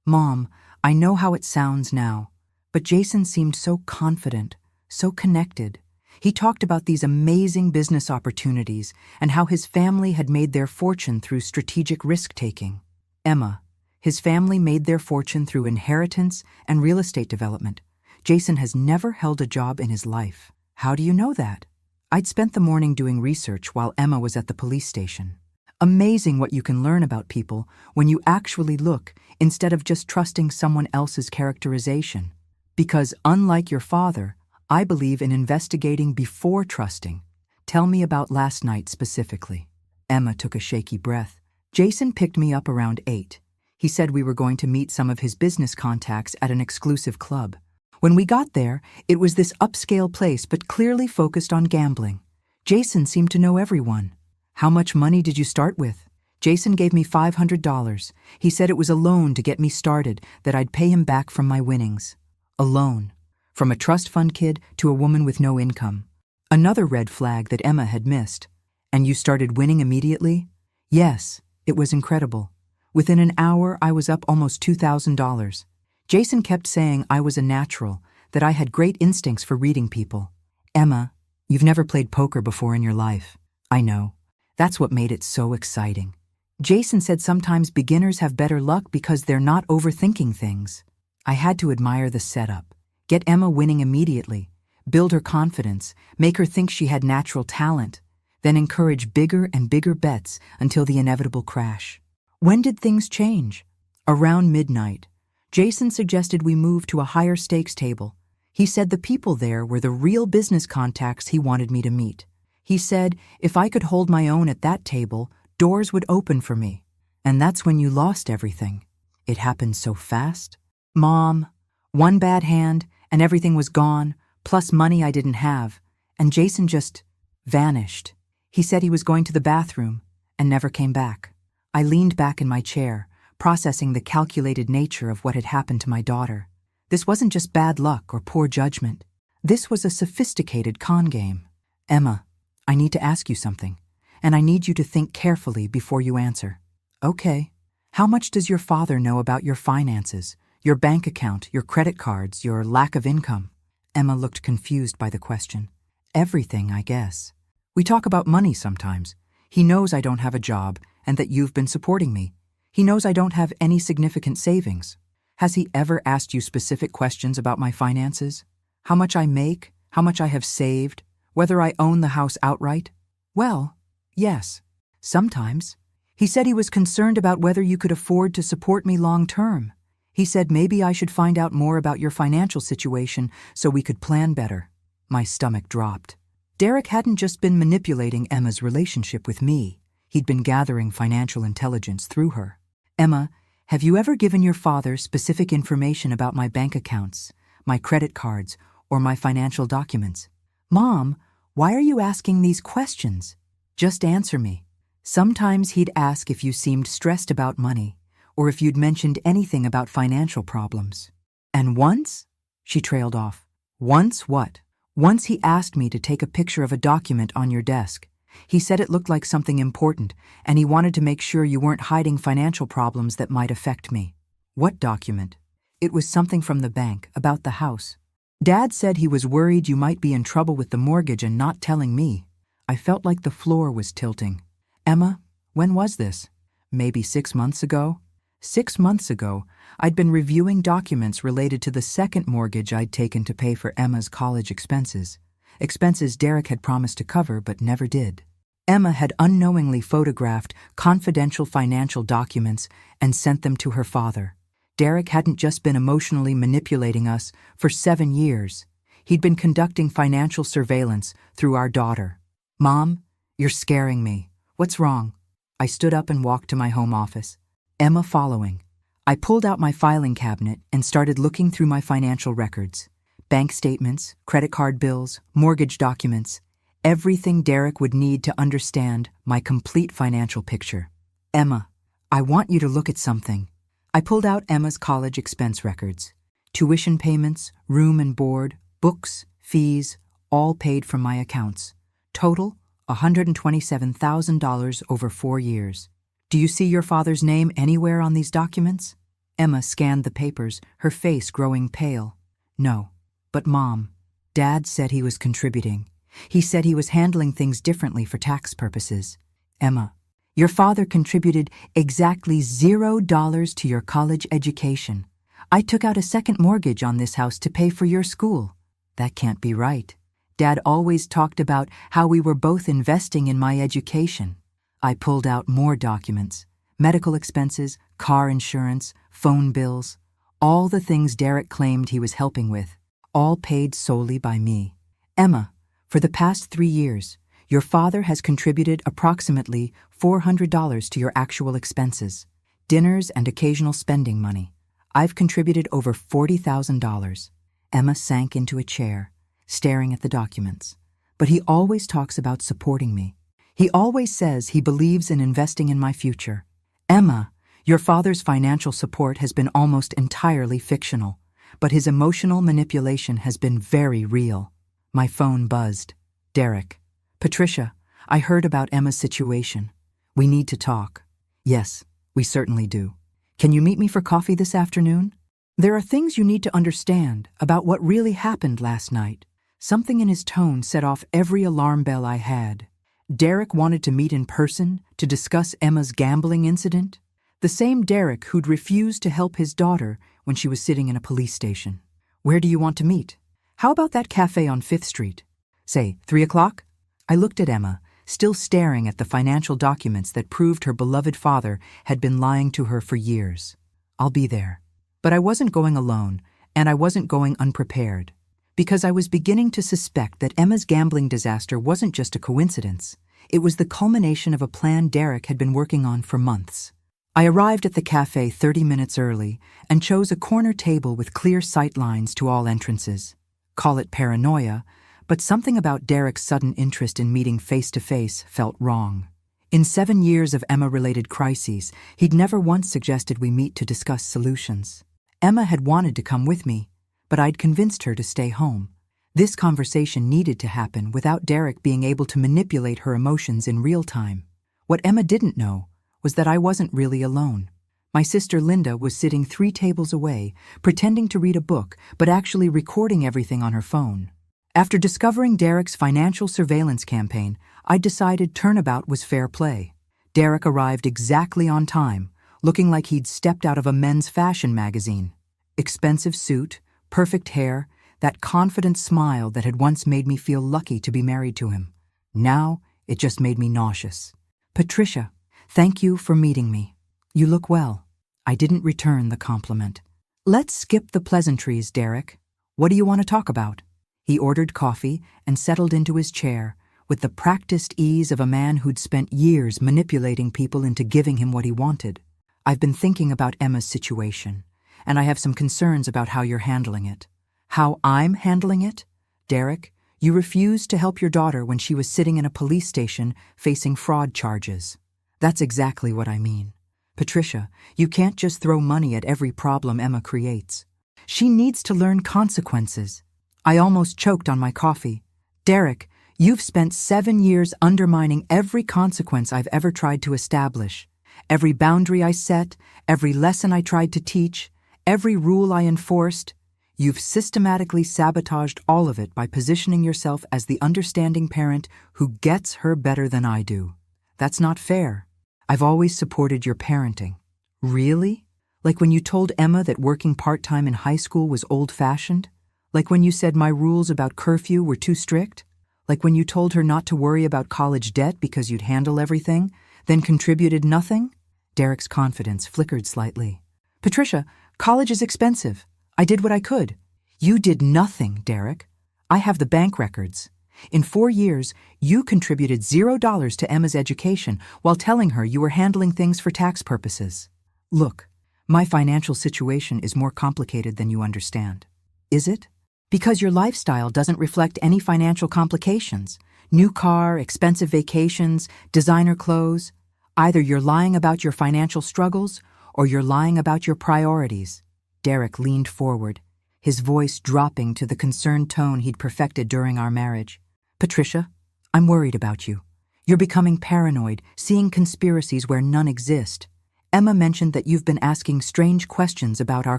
"Mom, I know how it sounds now, but Jason seemed so confident, so connected. He talked about these amazing business opportunities and how his family had made their fortune through strategic risk-taking." "Emma, his family made their fortune through inheritance and real estate development. Jason has never held a job in his life." "How do you know that?" I'd spent the morning doing research while Emma was at the police station. Amazing what you can learn about people when you actually look instead of just trusting someone else's characterization. Because unlike your father, I believe in investigating before trusting. "Tell me about last night specifically." Emma took a shaky breath. "Jason picked me up around 8. He said we were going to meet some of his business contacts at an exclusive club. When we got there, it was this upscale place but clearly focused on gambling. Jason seemed to know everyone." "How much money did you start with?" "Jason gave me $500. He said it was a loan to get me started, that I'd pay him back from my winnings." A loan. From a trust fund kid to a woman with no income. Another red flag that Emma had missed. "And you started winning immediately?" "Yes, it was incredible. Within an hour, I was up almost $2,000. Jason kept saying I was a natural, that I had great instincts for reading people." "Emma, you've never played poker before in your life." "I know. That's what made it so exciting. Jason said sometimes beginners have better luck because they're not overthinking things." I had to admire the setup. Get Emma winning immediately, build her confidence, make her think she had natural talent, then encourage bigger and bigger bets until the inevitable crash. When did things change? Around midnight. Jason suggested we move to a higher stakes table. He said the people there were the real business contacts he wanted me to meet. He said if I could hold my own at that table, doors would open for me. And that's when you lost everything. It happened so fast. Mom, one bad hand and everything was gone, plus money I didn't have. And Jason just vanished. He said he was going to the bathroom and never came back. I leaned back in my chair, processing the calculated nature of what had happened to my daughter. This wasn't just bad luck or poor judgment. This was a sophisticated con game. Emma, I need to ask you something, and I need you to think carefully before you answer. Okay. How much does your father know about your finances, your bank account, your credit cards, your lack of income? Emma looked confused by the question. Everything, I guess. We talk about money sometimes. He knows I don't have a job and that you've been supporting me. He knows I don't have any significant savings. Has he ever asked you specific questions about my finances? How much I make? How much I have saved? Whether I own the house outright? Well, yes. Sometimes. He said he was concerned about whether you could afford to support me long term. He said maybe I should find out more about your financial situation so we could plan better. My stomach dropped. Derek hadn't just been manipulating Emma's relationship with me. He'd been gathering financial intelligence through her. Emma, have you ever given your father specific information about my bank accounts, my credit cards, or my financial documents? Mom, why are you asking these questions? Just answer me. Sometimes he'd ask if you seemed stressed about money, or if you'd mentioned anything about financial problems. And once? She trailed off. Once what? Once he asked me to take a picture of a document on your desk. He said it looked like something important, and he wanted to make sure you weren't hiding financial problems that might affect me. What document? It was something from the bank, about the house. Dad said he was worried you might be in trouble with the mortgage and not telling me. I felt like the floor was tilting. Emma, when was this? Maybe 6 months ago? 6 months ago, I'd been reviewing documents related to the second mortgage I'd taken to pay for Emma's college expenses. Expenses Derek had promised to cover but never did. Emma had unknowingly photographed confidential financial documents and sent them to her father. Derek hadn't just been emotionally manipulating us for 7 years. He'd been conducting financial surveillance through our daughter. Mom, you're scaring me. What's wrong? I stood up and walked to my home office. Emma following. I pulled out my filing cabinet and started looking through my financial records. Bank statements, credit card bills, mortgage documents. Everything Derek would need to understand my complete financial picture. Emma, I want you to look at something. I pulled out Emma's college expense records. Tuition payments, room and board, books, fees, all paid from my accounts. Total, $127,000 over 4 years. Do you see your father's name anywhere on these documents? Emma scanned the papers, her face growing pale. No. But Mom, Dad said he was contributing. He said he was handling things differently for tax purposes. Emma, your father contributed exactly $0 to your college education. I took out a second mortgage on this house to pay for your school. That can't be right. Dad always talked about how we were both investing in my education. I pulled out more documents. Medical expenses, car insurance, phone bills. All the things Derek claimed he was helping with. All paid solely by me. Emma, for the past 3 years, your father has contributed approximately $400 to your actual expenses, dinners and occasional spending money. I've contributed over $40,000. Emma sank into a chair, staring at the documents. But he always talks about supporting me. He always says he believes in investing in my future. Emma, your father's financial support has been almost entirely fictional, but his emotional manipulation has been very real. My phone buzzed. Derek. Patricia, I heard about Emma's situation. We need to talk. Yes, we certainly do. Can you meet me for coffee this afternoon? There are things you need to understand about what really happened last night. Something in his tone set off every alarm bell I had. Derek wanted to meet in person to discuss Emma's gambling incident. The same Derek who'd refused to help his daughter when she was sitting in a police station. Where do you want to meet? How about that cafe on 5th Street? Say, 3 o'clock? I looked at Emma, still staring at the financial documents that proved her beloved father had been lying to her for years. I'll be there. But I wasn't going alone, and I wasn't going unprepared. Because I was beginning to suspect that Emma's gambling disaster wasn't just a coincidence. It was the culmination of a plan Derek had been working on for months. I arrived at the cafe 30 minutes early and chose a corner table with clear sight lines to all entrances. Call it paranoia, but something about Derek's sudden interest in meeting face-to-face felt wrong. In 7 years of Emma-related crises, he'd never once suggested we meet to discuss solutions. Emma had wanted to come with me, but I'd convinced her to stay home. This conversation needed to happen without Derek being able to manipulate her emotions in real time. What Emma didn't know was that I wasn't really alone. My sister Linda was sitting 3 tables away, pretending to read a book, but actually recording everything on her phone. After discovering Derek's financial surveillance campaign, I decided turnabout was fair play. Derek arrived exactly on time, looking like he'd stepped out of a men's fashion magazine. Expensive suit, perfect hair, that confident smile that had once made me feel lucky to be married to him. Now, it just made me nauseous. "Patricia, thank you for meeting me. You look well." I didn't return the compliment. "Let's skip the pleasantries, Derek. What do you want to talk about?" He ordered coffee and settled into his chair with the practiced ease of a man who'd spent years manipulating people into giving him what he wanted. "I've been thinking about Emma's situation, and I have some concerns about how you're handling it." "How I'm handling it?" "Derek, you refused to help your daughter when she was sitting in a police station facing fraud charges." "That's exactly what I mean. Patricia, you can't just throw money at every problem Emma creates. She needs to learn consequences." I almost choked on my coffee. "Derek, you've spent 7 years undermining every consequence I've ever tried to establish. Every boundary I set, every lesson I tried to teach, every rule I enforced. You've systematically sabotaged all of it by positioning yourself as the understanding parent who gets her better than I do. That's not fair. I've always supported your parenting." "Really? Like when you told Emma that working part-time in high school was old-fashioned? Like when you said my rules about curfew were too strict? Like when you told her not to worry about college debt because you'd handle everything, then contributed nothing?" Derek's confidence flickered slightly. "Patricia, college is expensive. I did what I could." "You did nothing, Derek. I have the bank records. In 4 years, you contributed $0 to Emma's education while telling her you were handling things for tax purposes." "Look, my financial situation is more complicated than you understand." "Is it?" "Because your lifestyle doesn't reflect any financial complications. New car, expensive vacations, designer clothes. Either you're lying about your financial struggles or you're lying about your priorities." Derek leaned forward, his voice dropping to the concerned tone he'd perfected during our marriage. "Patricia, I'm worried about you. You're becoming paranoid, seeing conspiracies where none exist. Emma mentioned that you've been asking strange questions about our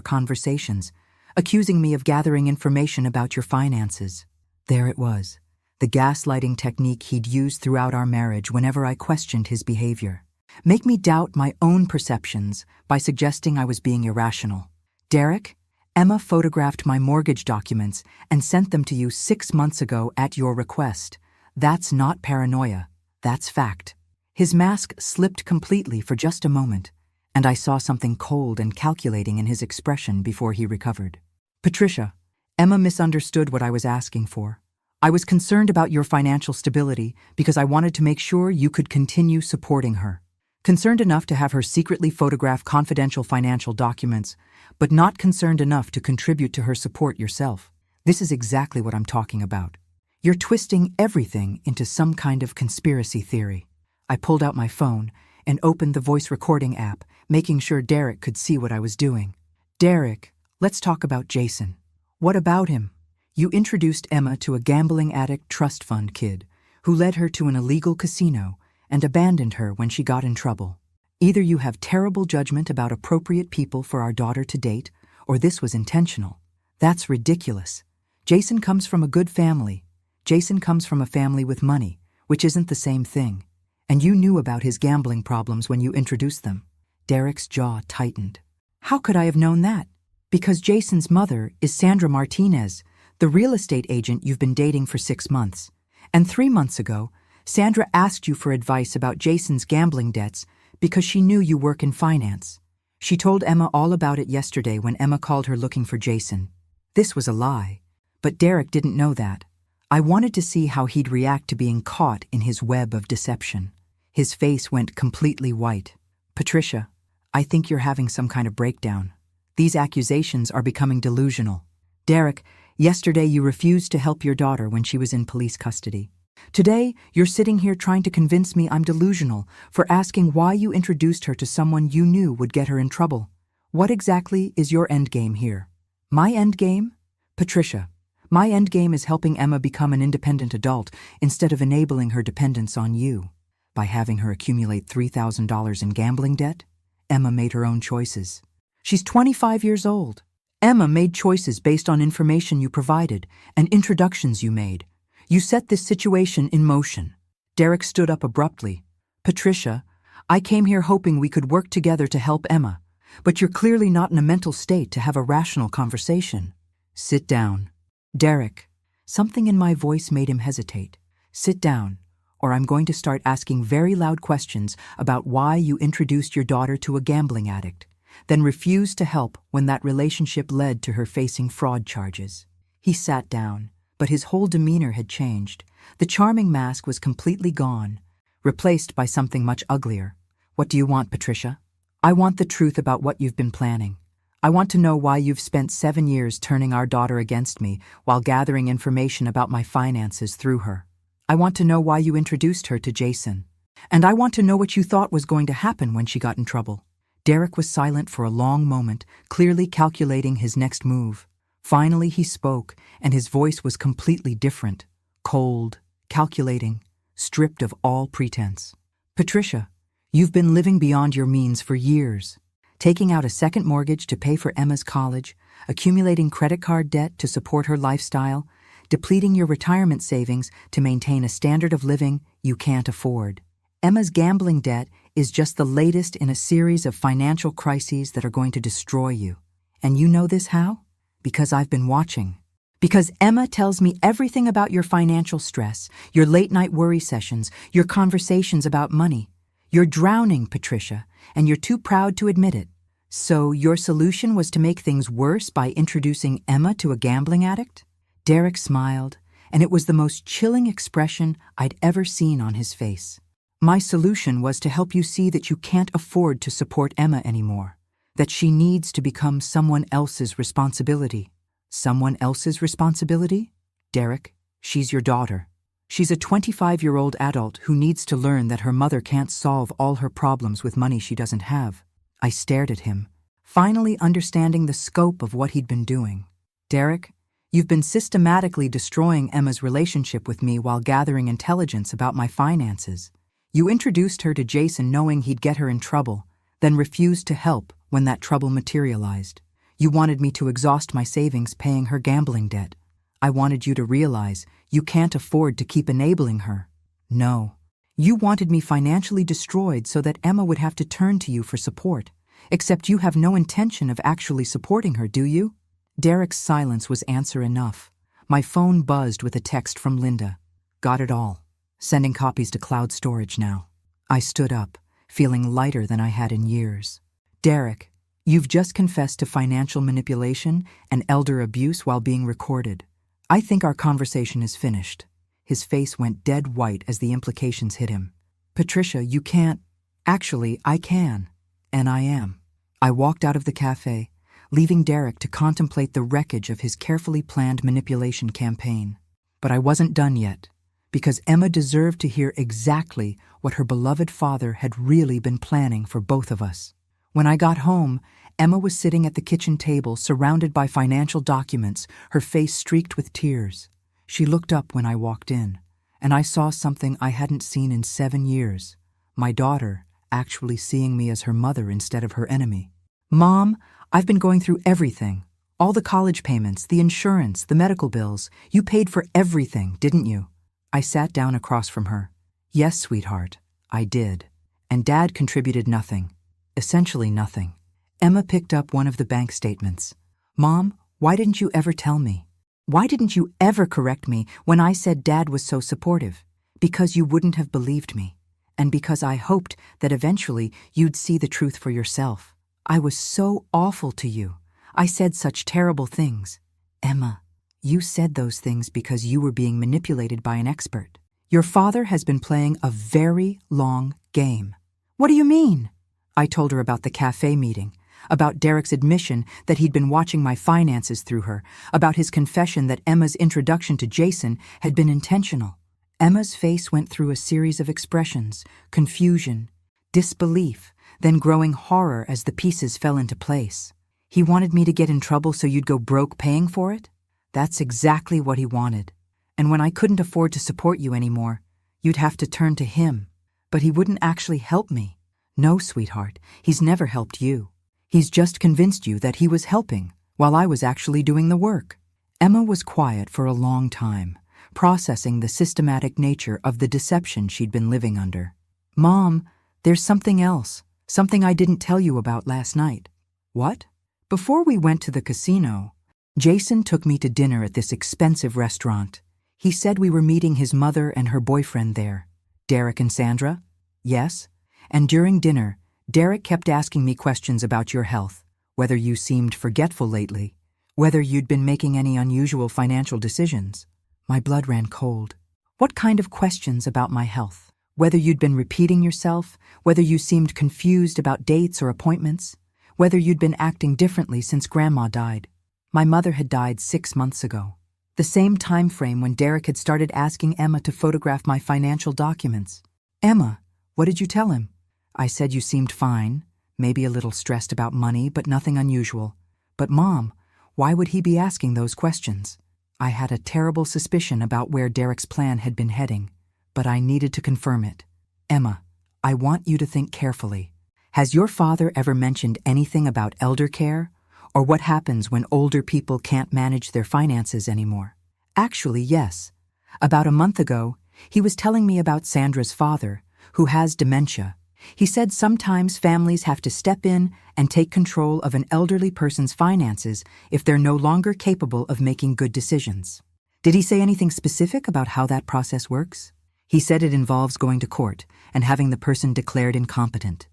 conversations, accusing me of gathering information about your finances." There it was, the gaslighting technique he'd used throughout our marriage whenever I questioned his behavior. Make me doubt my own perceptions by suggesting I was being irrational. "Derek, Emma photographed my mortgage documents and sent them to you 6 months ago at your request. That's not paranoia. That's fact." His mask slipped completely for just a moment, and I saw something cold and calculating in his expression before he recovered. "Patricia, Emma misunderstood what I was asking for. I was concerned about your financial stability because I wanted to make sure you could continue supporting her. Concerned enough to have her secretly photograph confidential financial documents, but not concerned enough to contribute to her support yourself. This is exactly what I'm talking about. You're twisting everything into some kind of conspiracy theory." I pulled out my phone and opened the voice recording app, making sure Derek could see what I was doing. "Derek, let's talk about Jason." "What about him?" "You introduced Emma to a gambling addict trust fund kid who led her to an illegal casino and abandoned her when she got in trouble. Either you have terrible judgment about appropriate people for our daughter to date, or this was intentional. That's ridiculous. Jason comes from a good family. Jason comes from a family with money, which isn't the same thing. And you knew about his gambling problems when you introduced them." Derek's jaw tightened. "How could I have known that?" "Because Jason's mother is Sandra Martinez, the real estate agent you've been dating for 6 months. And 3 months ago, Sandra asked you for advice about Jason's gambling debts because she knew you work in finance. She told Emma all about it yesterday when Emma called her looking for Jason. This was a lie, but Derek didn't know that. I wanted to see how he'd react to being caught in his web of deception." His face went completely white. "Patricia, I think you're having some kind of breakdown. These accusations are becoming delusional. Derek, yesterday you refused to help your daughter when she was in police custody. Today, you're sitting here trying to convince me I'm delusional for asking why you introduced her to someone you knew would get her in trouble. What exactly is your endgame here?" "My endgame? Patricia, My endgame is helping Emma become an independent adult instead of enabling her dependence on you. By having her accumulate $3,000 in gambling debt, Emma made her own choices. She's 25 years old. Emma made choices based on information you provided and introductions you made. You set this situation in motion. Derek stood up abruptly. Patricia, I came here hoping we could work together to help Emma, but you're clearly not in a mental state to have a rational conversation. Sit down. Derek, something in my voice made him hesitate. Sit down, or I'm going to start asking very loud questions about why you introduced your daughter to a gambling addict, then refused to help when that relationship led to her facing fraud charges. He sat down, but his whole demeanor had changed. The charming mask was completely gone, replaced by something much uglier. What do you want, Patricia? I want the truth about what you've been planning. I want to know why you've spent 7 years turning our daughter against me while gathering information about my finances through her. I want to know why you introduced her to Jason. And I want to know what you thought was going to happen when she got in trouble. Derek was silent for a long moment, clearly calculating his next move. Finally he spoke, and his voice was completely different. Cold, calculating, stripped of all pretense. Patricia, you've been living beyond your means for years. Taking out a second mortgage to pay for Emma's college, accumulating credit card debt to support her lifestyle, depleting your retirement savings to maintain a standard of living you can't afford. Emma's gambling debt is just the latest in a series of financial crises that are going to destroy you. And you know this how? Because I've been watching. Because Emma tells me everything about your financial stress, your late-night worry sessions, your conversations about money. You're drowning, Patricia, and you're too proud to admit it. So your solution was to make things worse by introducing Emma to a gambling addict? Derek smiled, and it was the most chilling expression I'd ever seen on his face. My solution was to help you see that you can't afford to support Emma anymore, that she needs to become someone else's responsibility. Someone else's responsibility? Derek, she's your daughter. She's a 25-year-old adult who needs to learn that her mother can't solve all her problems with money she doesn't have. I stared at him, finally understanding the scope of what he'd been doing. Derek, you've been systematically destroying Emma's relationship with me while gathering intelligence about my finances. You introduced her to Jason knowing he'd get her in trouble, then refused to help when that trouble materialized. You wanted me to exhaust my savings paying her gambling debt. I wanted you to realize you can't afford to keep enabling her. No. You wanted me financially destroyed so that Emma would have to turn to you for support. Except you have no intention of actually supporting her, do you? Derek's silence was answer enough. My phone buzzed with a text from Linda. Got it all. Sending copies to cloud storage now. I stood up, feeling lighter than I had in years. Derek, you've just confessed to financial manipulation and elder abuse while being recorded. I think our conversation is finished. His face went dead white as the implications hit him. Patricia, you can't. Actually, I can. And I am. I walked out of the cafe, leaving Derek to contemplate the wreckage of his carefully planned manipulation campaign. But I wasn't done yet, because Emma deserved to hear exactly what her beloved father had really been planning for both of us. When I got home, Emma was sitting at the kitchen table surrounded by financial documents, her face streaked with tears. She looked up when I walked in, and I saw something I hadn't seen in 7 years. My daughter actually seeing me as her mother instead of her enemy. Mom, I've been going through everything. All the college payments, the insurance, the medical bills. You paid for everything, didn't you? I sat down across from her. Yes, sweetheart, I did. And Dad contributed nothing. Essentially nothing. Emma picked up one of the bank statements. Mom, why didn't you ever tell me? Why didn't you ever correct me when I said Dad was so supportive? Because you wouldn't have believed me. And because I hoped that eventually you'd see the truth for yourself. I was so awful to you. I said such terrible things. Emma, you said those things because you were being manipulated by an expert. Your father has been playing a very long game. What do you mean? I told her about the cafe meeting, about Derek's admission that he'd been watching my finances through her, about his confession that Emma's introduction to Jason had been intentional. Emma's face went through a series of expressions, confusion, disbelief, then growing horror as the pieces fell into place. He wanted me to get in trouble so you'd go broke paying for it? That's exactly what he wanted. And when I couldn't afford to support you anymore, you'd have to turn to him. But he wouldn't actually help me. No, sweetheart, he's never helped you. He's just convinced you that he was helping, while I was actually doing the work. Emma was quiet for a long time, processing the systematic nature of the deception she'd been living under. Mom, there's something else, something I didn't tell you about last night. What? Before we went to the casino, Jason took me to dinner at this expensive restaurant. He said we were meeting his mother and her boyfriend there. Derek and Sandra? Yes. And during dinner, Derek kept asking me questions about your health, whether you seemed forgetful lately, whether you'd been making any unusual financial decisions. My blood ran cold. What kind of questions about my health? Whether you'd been repeating yourself, whether you seemed confused about dates or appointments, whether you'd been acting differently since Grandma died. My mother had died 6 months ago, the same time frame when Derek had started asking Emma to photograph my financial documents. Emma, what did you tell him? I said you seemed fine, maybe a little stressed about money, but nothing unusual. But Mom, why would he be asking those questions? I had a terrible suspicion about where Derek's plan had been heading, but I needed to confirm it. Emma, I want you to think carefully. Has your father ever mentioned anything about elder care, or what happens when older people can't manage their finances anymore? Actually, yes. About a month ago, he was telling me about Sandra's father, who has dementia. He said sometimes families have to step in and take control of an elderly person's finances if they're no longer capable of making good decisions. Did he say anything specific about how that process works? He said it involves going to court and having the person declared incompetent.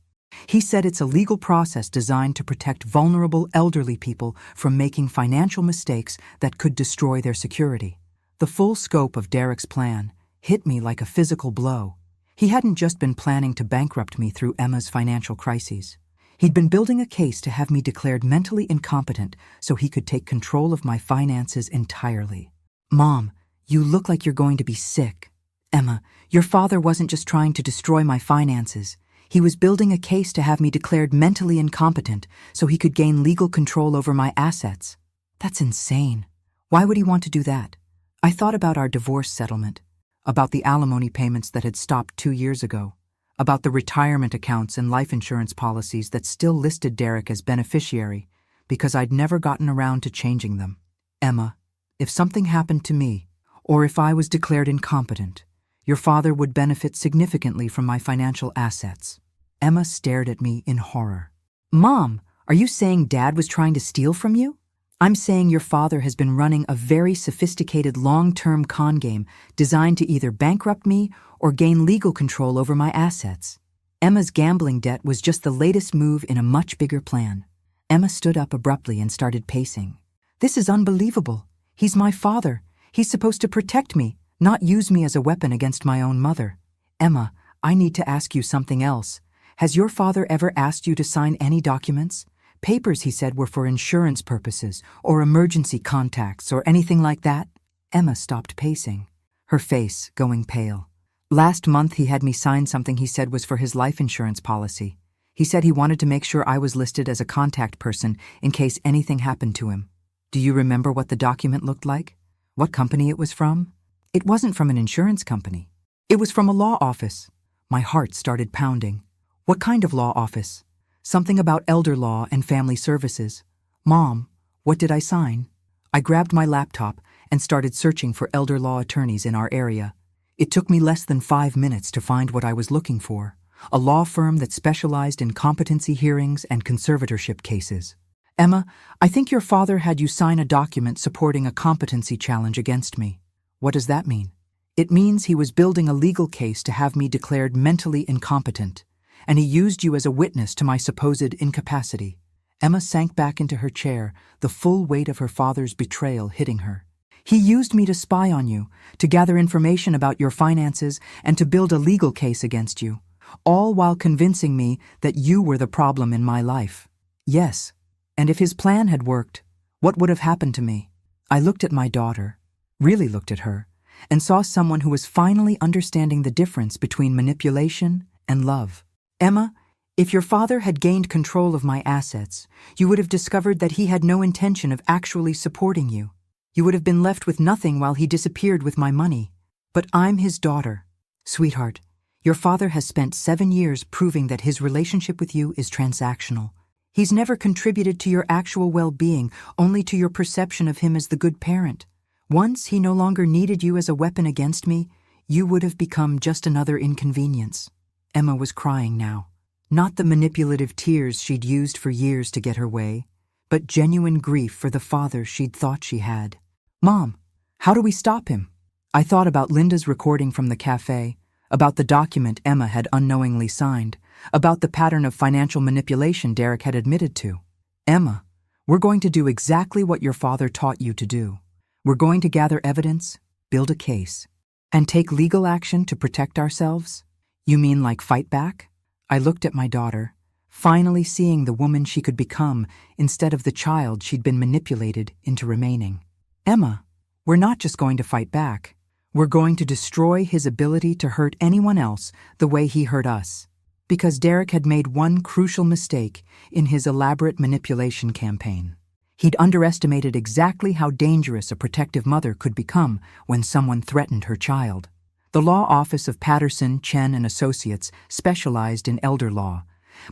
He said it's a legal process designed to protect vulnerable elderly people from making financial mistakes that could destroy their security. The full scope of Derek's plan hit me like a physical blow. He hadn't just been planning to bankrupt me through Emma's financial crises. He'd been building a case to have me declared mentally incompetent so he could take control of my finances entirely. Mom, you look like you're going to be sick. Emma, your father wasn't just trying to destroy my finances. He was building a case to have me declared mentally incompetent so he could gain legal control over my assets. That's insane. Why would he want to do that? I thought about our divorce settlement, about the alimony payments that had stopped 2 years ago, about the retirement accounts and life insurance policies that still listed Derek as beneficiary because I'd never gotten around to changing them. Emma, if something happened to me, or if I was declared incompetent, your father would benefit significantly from my financial assets. Emma stared at me in horror. Mom, are you saying Dad was trying to steal from you? I'm saying your father has been running a very sophisticated long-term con game designed to either bankrupt me or gain legal control over my assets. Emma's gambling debt was just the latest move in a much bigger plan. Emma stood up abruptly and started pacing. This is unbelievable. He's my father. He's supposed to protect me, not use me as a weapon against my own mother. Emma, I need to ask you something else. Has your father ever asked you to sign any documents? Papers, he said, were for insurance purposes, or emergency contacts, or anything like that? Emma stopped pacing, her face going pale. Last month he had me sign something he said was for his life insurance policy. He said he wanted to make sure I was listed as a contact person in case anything happened to him. Do you remember what the document looked like? What company it was from? It wasn't from an insurance company. It was from a law office. My heart started pounding. What kind of law office? Something about elder law and family services. Mom, what did I sign? I grabbed my laptop and started searching for elder law attorneys in our area. It took me less than 5 minutes to find what I was looking for, a law firm that specialized in competency hearings and conservatorship cases. Emma, I think your father had you sign a document supporting a competency challenge against me. What does that mean? It means he was building a legal case to have me declared mentally incompetent, and he used you as a witness to my supposed incapacity. Emma sank back into her chair, the full weight of her father's betrayal hitting her. He used me to spy on you, to gather information about your finances, and to build a legal case against you, all while convincing me that you were the problem in my life. Yes, and if his plan had worked, what would have happened to me? I looked at my daughter, really looked at her, and saw someone who was finally understanding the difference between manipulation and love. Emma, if your father had gained control of my assets, you would have discovered that he had no intention of actually supporting you. You would have been left with nothing while he disappeared with my money. But I'm his daughter. Sweetheart, your father has spent 7 years proving that his relationship with you is transactional. He's never contributed to your actual well-being, only to your perception of him as the good parent. Once he no longer needed you as a weapon against me, you would have become just another inconvenience. Emma was crying now. Not the manipulative tears she'd used for years to get her way, but genuine grief for the father she'd thought she had. Mom, how do we stop him? I thought about Linda's recording from the cafe, about the document Emma had unknowingly signed, about the pattern of financial manipulation Derek had admitted to. Emma, we're going to do exactly what your father taught you to do. We're going to gather evidence, build a case, and take legal action to protect ourselves. You mean like fight back? I looked at my daughter, finally seeing the woman she could become instead of the child she'd been manipulated into remaining. Emma, we're not just going to fight back. We're going to destroy his ability to hurt anyone else the way he hurt us. Because Derek had made one crucial mistake in his elaborate manipulation campaign. He'd underestimated exactly how dangerous a protective mother could become when someone threatened her child. The law office of Patterson, Chen and Associates specialized in elder law,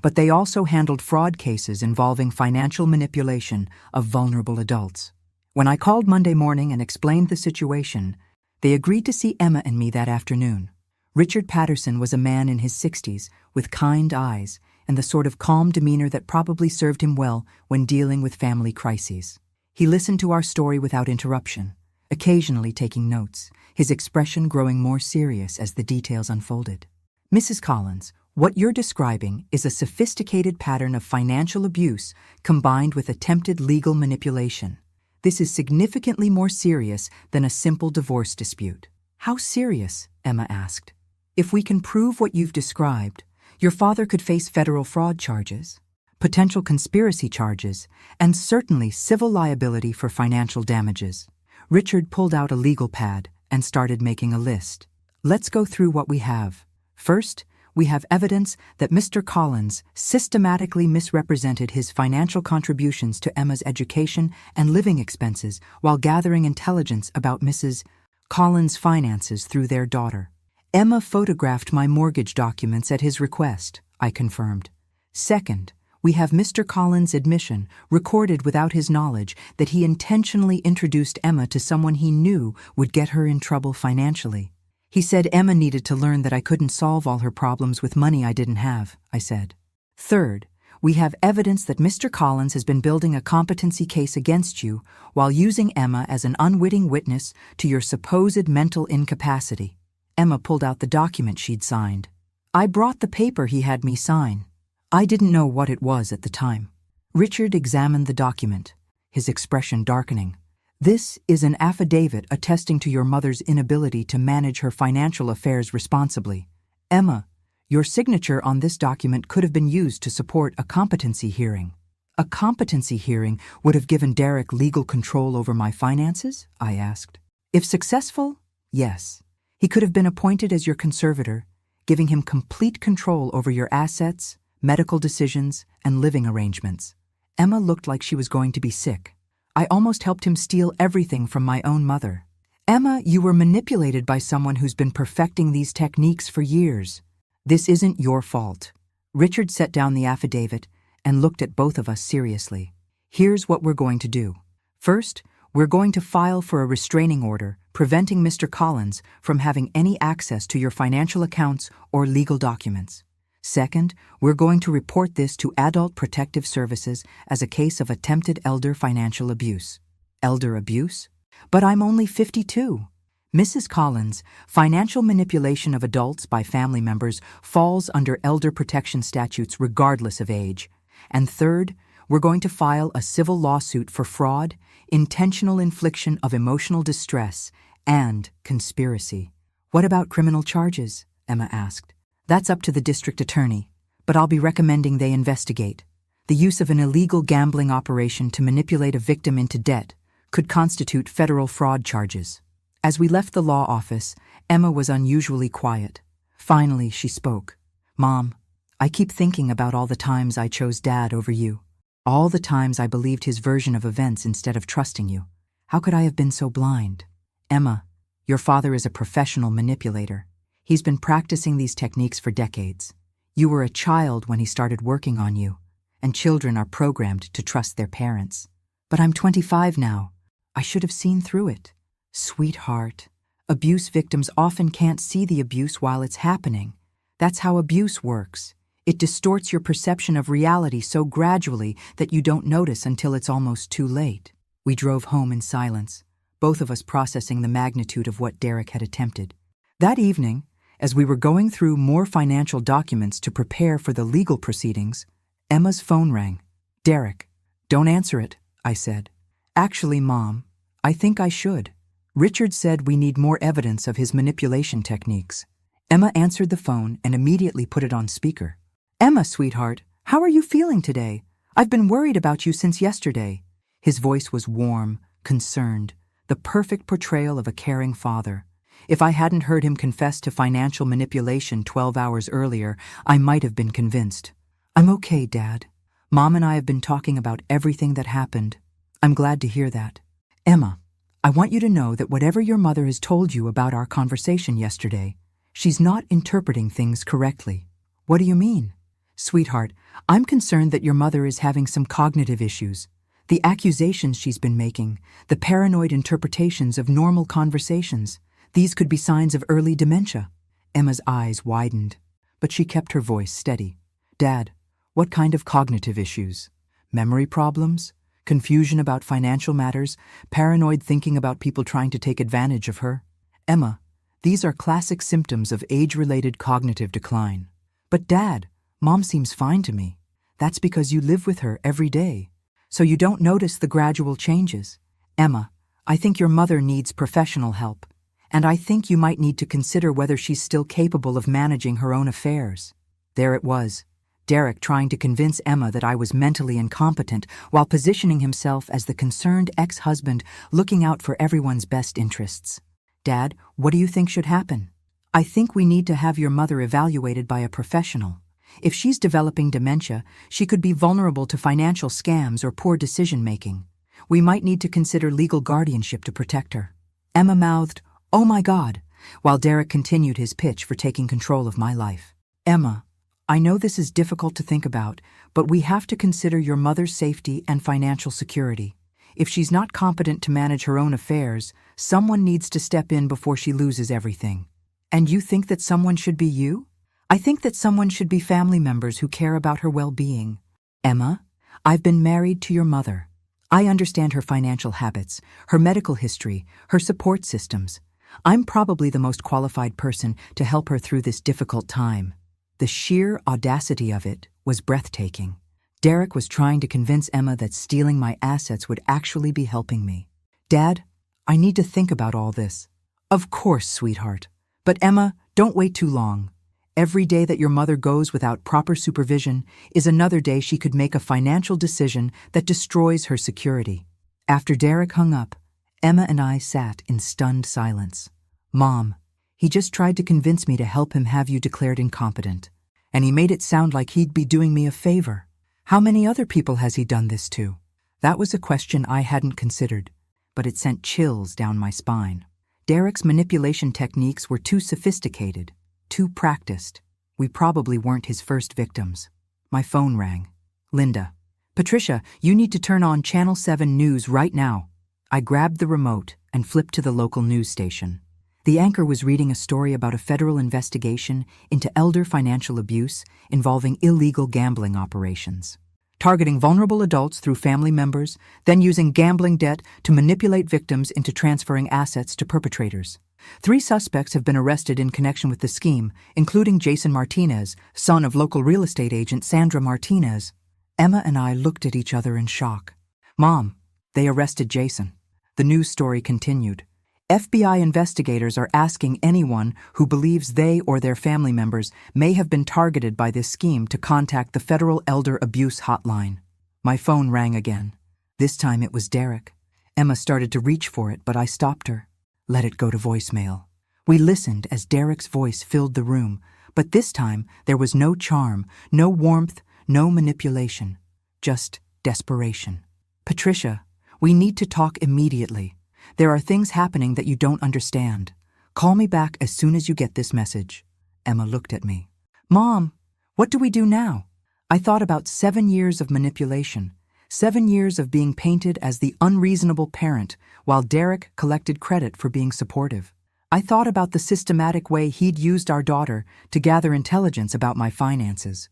but they also handled fraud cases involving financial manipulation of vulnerable adults. When I called Monday morning and explained the situation, they agreed to see Emma and me that afternoon. Richard Patterson was a man in his 60s with kind eyes and the sort of calm demeanor that probably served him well when dealing with family crises. He listened to our story without interruption, occasionally taking notes, his expression growing more serious as the details unfolded. Mrs. Collins, what you're describing is a sophisticated pattern of financial abuse combined with attempted legal manipulation. This is significantly more serious than a simple divorce dispute. How serious? Emma asked. If we can prove what you've described, your father could face federal fraud charges, potential conspiracy charges, and certainly civil liability for financial damages. Richard pulled out a legal pad and started making a list. Let's go through what we have. First, we have evidence that Mr. Collins systematically misrepresented his financial contributions to Emma's education and living expenses while gathering intelligence about Mrs. Collins' finances through their daughter. Emma photographed my mortgage documents at his request, I confirmed. Second, we have Mr. Collins' admission, recorded without his knowledge, that he intentionally introduced Emma to someone he knew would get her in trouble financially. He said Emma needed to learn that I couldn't solve all her problems with money I didn't have, I said. Third, we have evidence that Mr. Collins has been building a competency case against you while using Emma as an unwitting witness to your supposed mental incapacity. Emma pulled out the document she'd signed. I brought the paper he had me sign. I didn't know what it was at the time. Richard examined the document, his expression darkening. This is an affidavit attesting to your mother's inability to manage her financial affairs responsibly. Emma, your signature on this document could have been used to support a competency hearing. A competency hearing would have given Derek legal control over my finances? I asked. If successful, yes. He could have been appointed as your conservator, giving him complete control over your assets, medical decisions, and living arrangements. Emma looked like she was going to be sick. I almost helped him steal everything from my own mother. Emma, you were manipulated by someone who's been perfecting these techniques for years. This isn't your fault. Richard set down the affidavit and looked at both of us seriously. Here's what we're going to do. First, we're going to file for a restraining order preventing Mr. Collins from having any access to your financial accounts or legal documents. Second, we're going to report this to Adult Protective Services as a case of attempted elder financial abuse. Elder abuse? But I'm only 52. Mrs. Collins, financial manipulation of adults by family members falls under elder protection statutes regardless of age. And third, we're going to file a civil lawsuit for fraud, intentional infliction of emotional distress, and conspiracy. What about criminal charges? Emma asked. That's up to the district attorney, but I'll be recommending they investigate. The use of an illegal gambling operation to manipulate a victim into debt could constitute federal fraud charges. As we left the law office, Emma was unusually quiet. Finally, she spoke. Mom, I keep thinking about all the times I chose Dad over you. All the times I believed his version of events instead of trusting you. How could I have been so blind? Emma, your father is a professional manipulator. He's been practicing these techniques for decades. You were a child when he started working on you, and children are programmed to trust their parents. But I'm 25 now. I should have seen through it. Sweetheart, abuse victims often can't see the abuse while it's happening. That's how abuse works. It distorts your perception of reality so gradually that you don't notice until it's almost too late. We drove home in silence, both of us processing the magnitude of what Derek had attempted. That evening, as we were going through more financial documents to prepare for the legal proceedings, Emma's phone rang. "Derek, don't answer it," I said. "Actually, Mom, I think I should. Richard said we need more evidence of his manipulation techniques." Emma answered the phone and immediately put it on speaker. "Emma, sweetheart, how are you feeling today? I've been worried about you since yesterday." His voice was warm, concerned, the perfect portrayal of a caring father. If I hadn't heard him confess to financial manipulation 12 hours earlier, I might have been convinced. "I'm okay, Dad. Mom and I have been talking about everything that happened. I'm glad to hear that. Emma, I want you to know that whatever your mother has told you about our conversation yesterday, she's not interpreting things correctly." "What do you mean?" "Sweetheart, I'm concerned that your mother is having some cognitive issues. The accusations she's been making, the paranoid interpretations of normal conversations, these could be signs of early dementia." Emma's eyes widened, but she kept her voice steady. "Dad, what kind of cognitive issues? Memory problems? Confusion about financial matters? Paranoid thinking about people trying to take advantage of her?" "Emma, these are classic symptoms of age-related cognitive decline." "But Dad, Mom seems fine to me." "That's because you live with her every day, so you don't notice the gradual changes." "Emma, I think your mother needs professional help, and I think you might need to consider whether she's still capable of managing her own affairs." There it was, Derek trying to convince Emma that I was mentally incompetent while positioning himself as the concerned ex-husband looking out for everyone's best interests. "Dad, what do you think should happen?" "I think we need to have your mother evaluated by a professional. If she's developing dementia, she could be vulnerable to financial scams or poor decision-making. We might need to consider legal guardianship to protect her." Emma mouthed, "Oh my God," while Derek continued his pitch for taking control of my life. "Emma, I know this is difficult to think about, but we have to consider your mother's safety and financial security. If she's not competent to manage her own affairs, someone needs to step in before she loses everything." "And you think that someone should be you?" "I think that someone should be family members who care about her well-being." "Emma, I've been married to your mother. I understand her financial habits, her medical history, her support systems. I'm probably the most qualified person to help her through this difficult time." The sheer audacity of it was breathtaking. Derek was trying to convince Emma that stealing my assets would actually be helping me. "Dad, I need to think about all this." "Of course, sweetheart. But Emma, don't wait too long. Every day that your mother goes without proper supervision is another day she could make a financial decision that destroys her security." After Derek hung up, Emma and I sat in stunned silence. "Mom, he just tried to convince me to help him have you declared incompetent. And he made it sound like he'd be doing me a favor. How many other people has he done this to?" That was a question I hadn't considered, but it sent chills down my spine. Derek's manipulation techniques were too sophisticated, too practiced. We probably weren't his first victims. My phone rang. "Linda. Patricia, you need to turn on Channel 7 News right now." I grabbed the remote and flipped to the local news station. The anchor was reading a story about a federal investigation into elder financial abuse involving illegal gambling operations, targeting vulnerable adults through family members, then using gambling debt to manipulate victims into transferring assets to perpetrators. 3 suspects have been arrested in connection with the scheme, including Jason Martinez, son of local real estate agent Sandra Martinez. Emma and I looked at each other in shock. "Mom, they arrested Jason." The news story continued. FBI investigators are asking anyone who believes they or their family members may have been targeted by this scheme to contact the Federal Elder Abuse Hotline. My phone rang again. This time it was Derek. Emma started to reach for it, but I stopped her. Let it go to voicemail. We listened as Derek's voice filled the room, but this time there was no charm, no warmth, no manipulation, just desperation. "Patricia, we need to talk immediately. There are things happening that you don't understand. Call me back as soon as you get this message." Emma looked at me. "Mom, what do we do now?" I thought about 7 years of manipulation, 7 years of being painted as the unreasonable parent while Derek collected credit for being supportive. I thought about the systematic way he'd used our daughter to gather intelligence about my finances.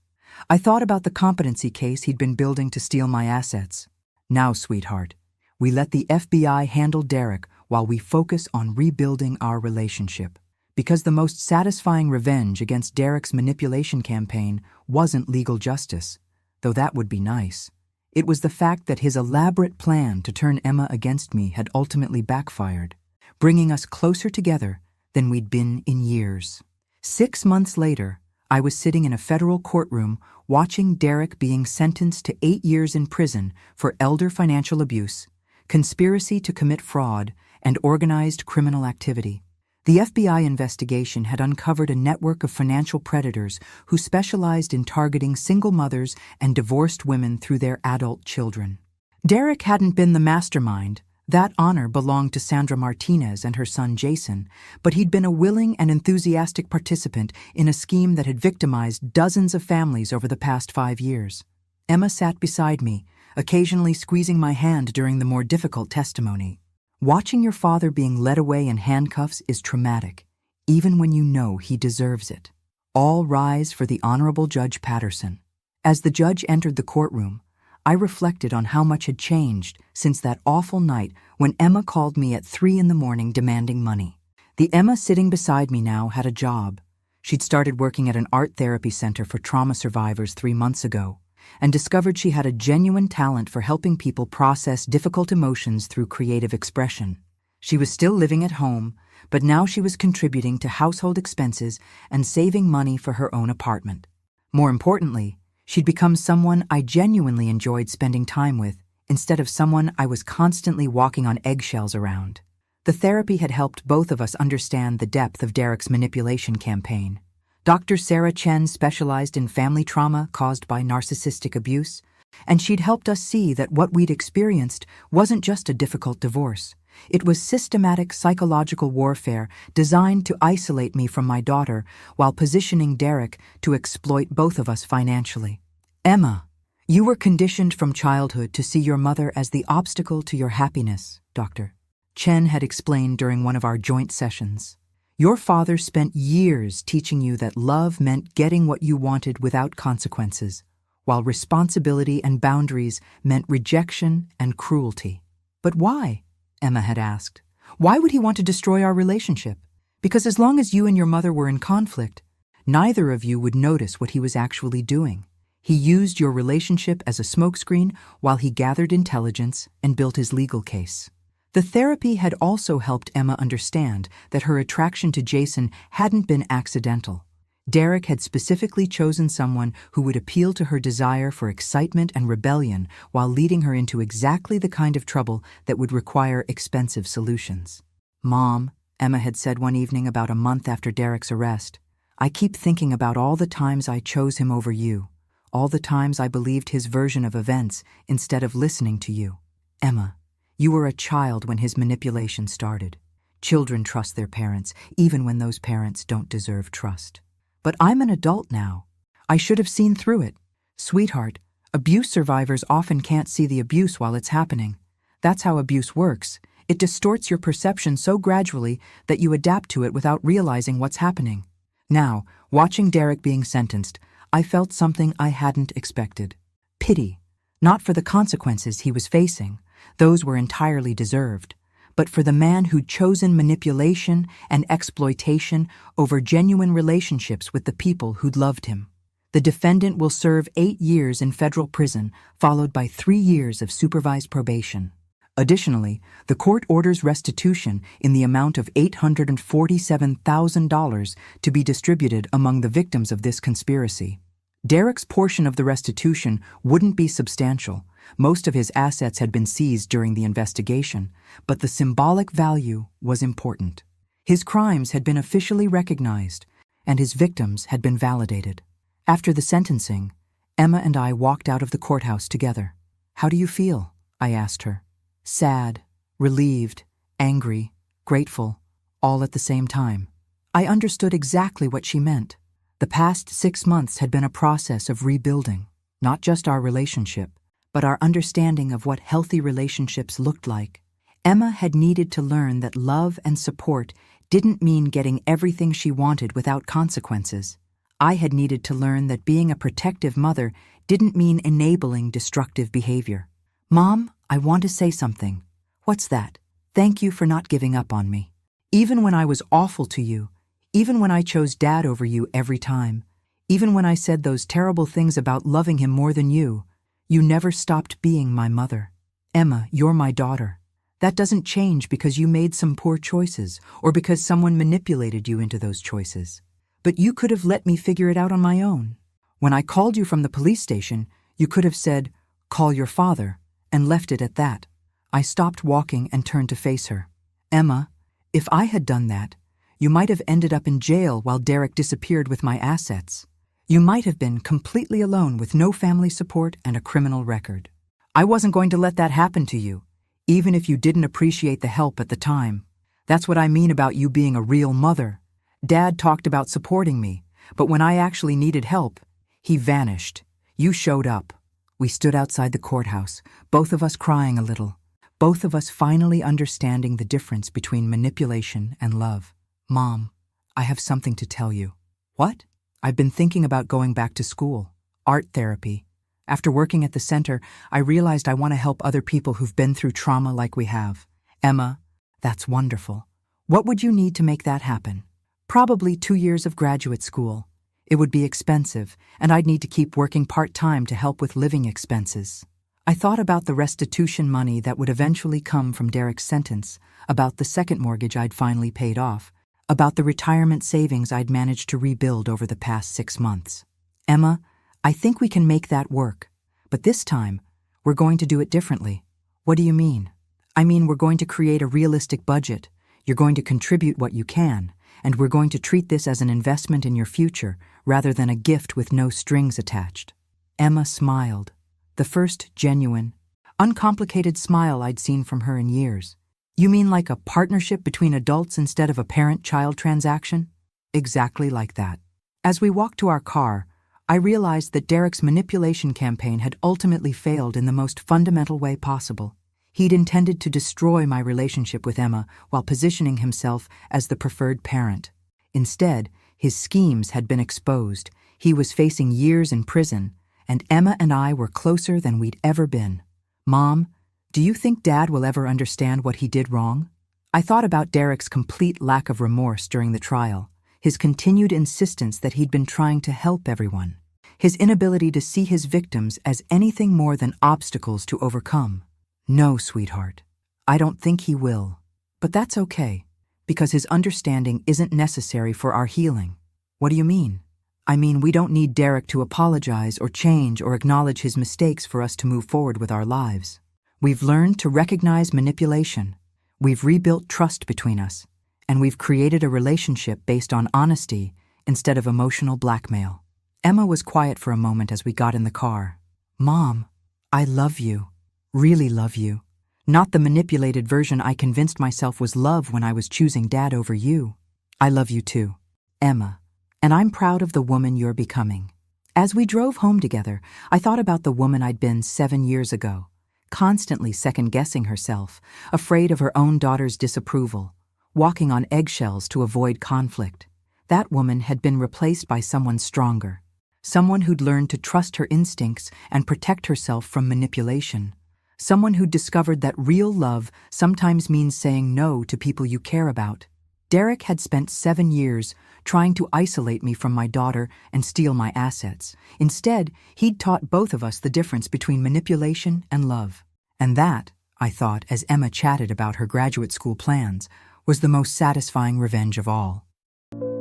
I thought about the competency case he'd been building to steal my assets. Now, sweetheart, we let the FBI handle Derek while we focus on rebuilding our relationship. Because the most satisfying revenge against Derek's manipulation campaign wasn't legal justice, though that would be nice. It was the fact that his elaborate plan to turn Emma against me had ultimately backfired, bringing us closer together than we'd been in years. 6 months later, I was sitting in a federal courtroom watching Derek being sentenced to 8 years in prison for elder financial abuse, conspiracy to commit fraud, and organized criminal activity. The FBI investigation had uncovered a network of financial predators who specialized in targeting single mothers and divorced women through their adult children. Derek hadn't been the mastermind. That honor belonged to Sandra Martinez and her son Jason, but he'd been a willing and enthusiastic participant in a scheme that had victimized dozens of families over the past 5 years. Emma sat beside me, occasionally squeezing my hand during the more difficult testimony. Watching your father being led away in handcuffs is traumatic, even when you know he deserves it. All rise for the Honorable Judge Patterson. As the judge entered the courtroom, I reflected on how much had changed since that awful night when Emma called me at 3 in the morning demanding money. The Emma sitting beside me now had a job. She'd started working at an art therapy center for trauma survivors 3 months ago, and discovered she had a genuine talent for helping people process difficult emotions through creative expression. She was still living at home, but now she was contributing to household expenses and saving money for her own apartment. More importantly, she'd become someone I genuinely enjoyed spending time with, instead of someone I was constantly walking on eggshells around. The therapy had helped both of us understand the depth of Derek's manipulation campaign. Dr. Sarah Chen specialized in family trauma caused by narcissistic abuse, and she'd helped us see that what we'd experienced wasn't just a difficult divorce. It was systematic psychological warfare designed to isolate me from my daughter while positioning Derek to exploit both of us financially. "Emma, you were conditioned from childhood to see your mother as the obstacle to your happiness," Dr. Chen had explained during one of our joint sessions. "Your father spent years teaching you that love meant getting what you wanted without consequences, while responsibility and boundaries meant rejection and cruelty." "But why?" Emma had asked. "Why would he want to destroy our relationship? Because as long as you and your mother were in conflict, neither of you would notice what he was actually doing. He used your relationship as a smokescreen while he gathered intelligence and built his legal case." The therapy had also helped Emma understand that her attraction to Jason hadn't been accidental. Derek had specifically chosen someone who would appeal to her desire for excitement and rebellion while leading her into exactly the kind of trouble that would require expensive solutions. "Mom," Emma had said one evening about a month after Derek's arrest, "I keep thinking about all the times I chose him over you, all the times I believed his version of events instead of listening to you. Emma, you were a child when his manipulation started. Children trust their parents, even when those parents don't deserve trust. But I'm an adult now. I should have seen through it. Sweetheart, abuse survivors often can't see the abuse while it's happening. That's how abuse works. It distorts your perception so gradually that you adapt to it without realizing what's happening." Now, watching Derek being sentenced, I felt something I hadn't expected. Pity, not for the consequences he was facing. Those were entirely deserved, but for the man who'd chosen manipulation and exploitation over genuine relationships with the people who'd loved him. The defendant will serve 8 years in federal prison, followed by 3 years of supervised probation. Additionally, the court orders restitution in the amount of $847,000 to be distributed among the victims of this conspiracy. Derek's portion of the restitution wouldn't be substantial. Most of his assets had been seized during the investigation, but the symbolic value was important. His crimes had been officially recognized, and his victims had been validated. After the sentencing, Emma and I walked out of the courthouse together. "How do you feel?" I asked her. "Sad, relieved, angry, grateful, all at the same time. I understood exactly what she meant. The past 6 months had been a process of rebuilding, not just our relationship, but our understanding of what healthy relationships looked like. Emma had needed to learn that love and support didn't mean getting everything she wanted without consequences. I had needed to learn that being a protective mother didn't mean enabling destructive behavior. Mom, I want to say something. What's that? Thank you for not giving up on me. Even when I was awful to you, even when I chose Dad over you every time, even when I said those terrible things about loving him more than you never stopped being my mother. Emma, you're my daughter. That doesn't change because you made some poor choices or because someone manipulated you into those choices. But you could have let me figure it out on my own. When I called you from the police station, you could have said, "Call your father," and left it at that. I stopped walking and turned to face her. Emma, if I had done that, you might have ended up in jail while Derek disappeared with my assets. You might have been completely alone with no family support and a criminal record. I wasn't going to let that happen to you, even if you didn't appreciate the help at the time. That's what I mean about you being a real mother. Dad talked about supporting me, but when I actually needed help, he vanished. You showed up. We stood outside the courthouse, both of us crying a little, both of us finally understanding the difference between manipulation and love. Mom, I have something to tell you. What? I've been thinking about going back to school, art therapy. After working at the center, I realized I want to help other people who've been through trauma like we have. Emma, that's wonderful. What would you need to make that happen? Probably 2 years of graduate school. It would be expensive, and I'd need to keep working part-time to help with living expenses. I thought about the restitution money that would eventually come from Derek's sentence, about the second mortgage I'd finally paid off, about the retirement savings I'd managed to rebuild over the past 6 months. Emma, I think we can make that work. But this time, we're going to do it differently. What do you mean? I mean, we're going to create a realistic budget. You're going to contribute what you can, and we're going to treat this as an investment in your future rather than a gift with no strings attached. Emma smiled, the first genuine, uncomplicated smile I'd seen from her in years. You mean like a partnership between adults instead of a parent-child transaction? Exactly like that. As we walked to our car, I realized that Derek's manipulation campaign had ultimately failed in the most fundamental way possible. He'd intended to destroy my relationship with Emma while positioning himself as the preferred parent. Instead, his schemes had been exposed. He was facing years in prison, and Emma and I were closer than we'd ever been. Mom, do you think Dad will ever understand what he did wrong? I thought about Derek's complete lack of remorse during the trial, his continued insistence that he'd been trying to help everyone, his inability to see his victims as anything more than obstacles to overcome. No, sweetheart, I don't think he will. But that's okay, because his understanding isn't necessary for our healing. What do you mean? I mean, we don't need Derek to apologize or change or acknowledge his mistakes for us to move forward with our lives. We've learned to recognize manipulation. We've rebuilt trust between us, and we've created a relationship based on honesty instead of emotional blackmail. Emma was quiet for a moment as we got in the car. Mom, I love you. Really love you. Not the manipulated version I convinced myself was love when I was choosing Dad over you. I love you too, Emma, and I'm proud of the woman you're becoming. As we drove home together, I thought about the woman I'd been 7 years ago, constantly second-guessing herself, afraid of her own daughter's disapproval, walking on eggshells to avoid conflict. That woman had been replaced by someone stronger, someone who'd learned to trust her instincts and protect herself from manipulation. Someone who discovered that real love sometimes means saying no to people you care about. Derek had spent 7 years trying to isolate me from my daughter and steal my assets. Instead, he'd taught both of us the difference between manipulation and love. And that, I thought, as Emma chatted about her graduate school plans, was the most satisfying revenge of all.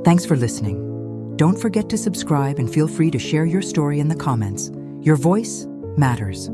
Thanks for listening. Don't forget to subscribe and feel free to share your story in the comments. Your voice matters.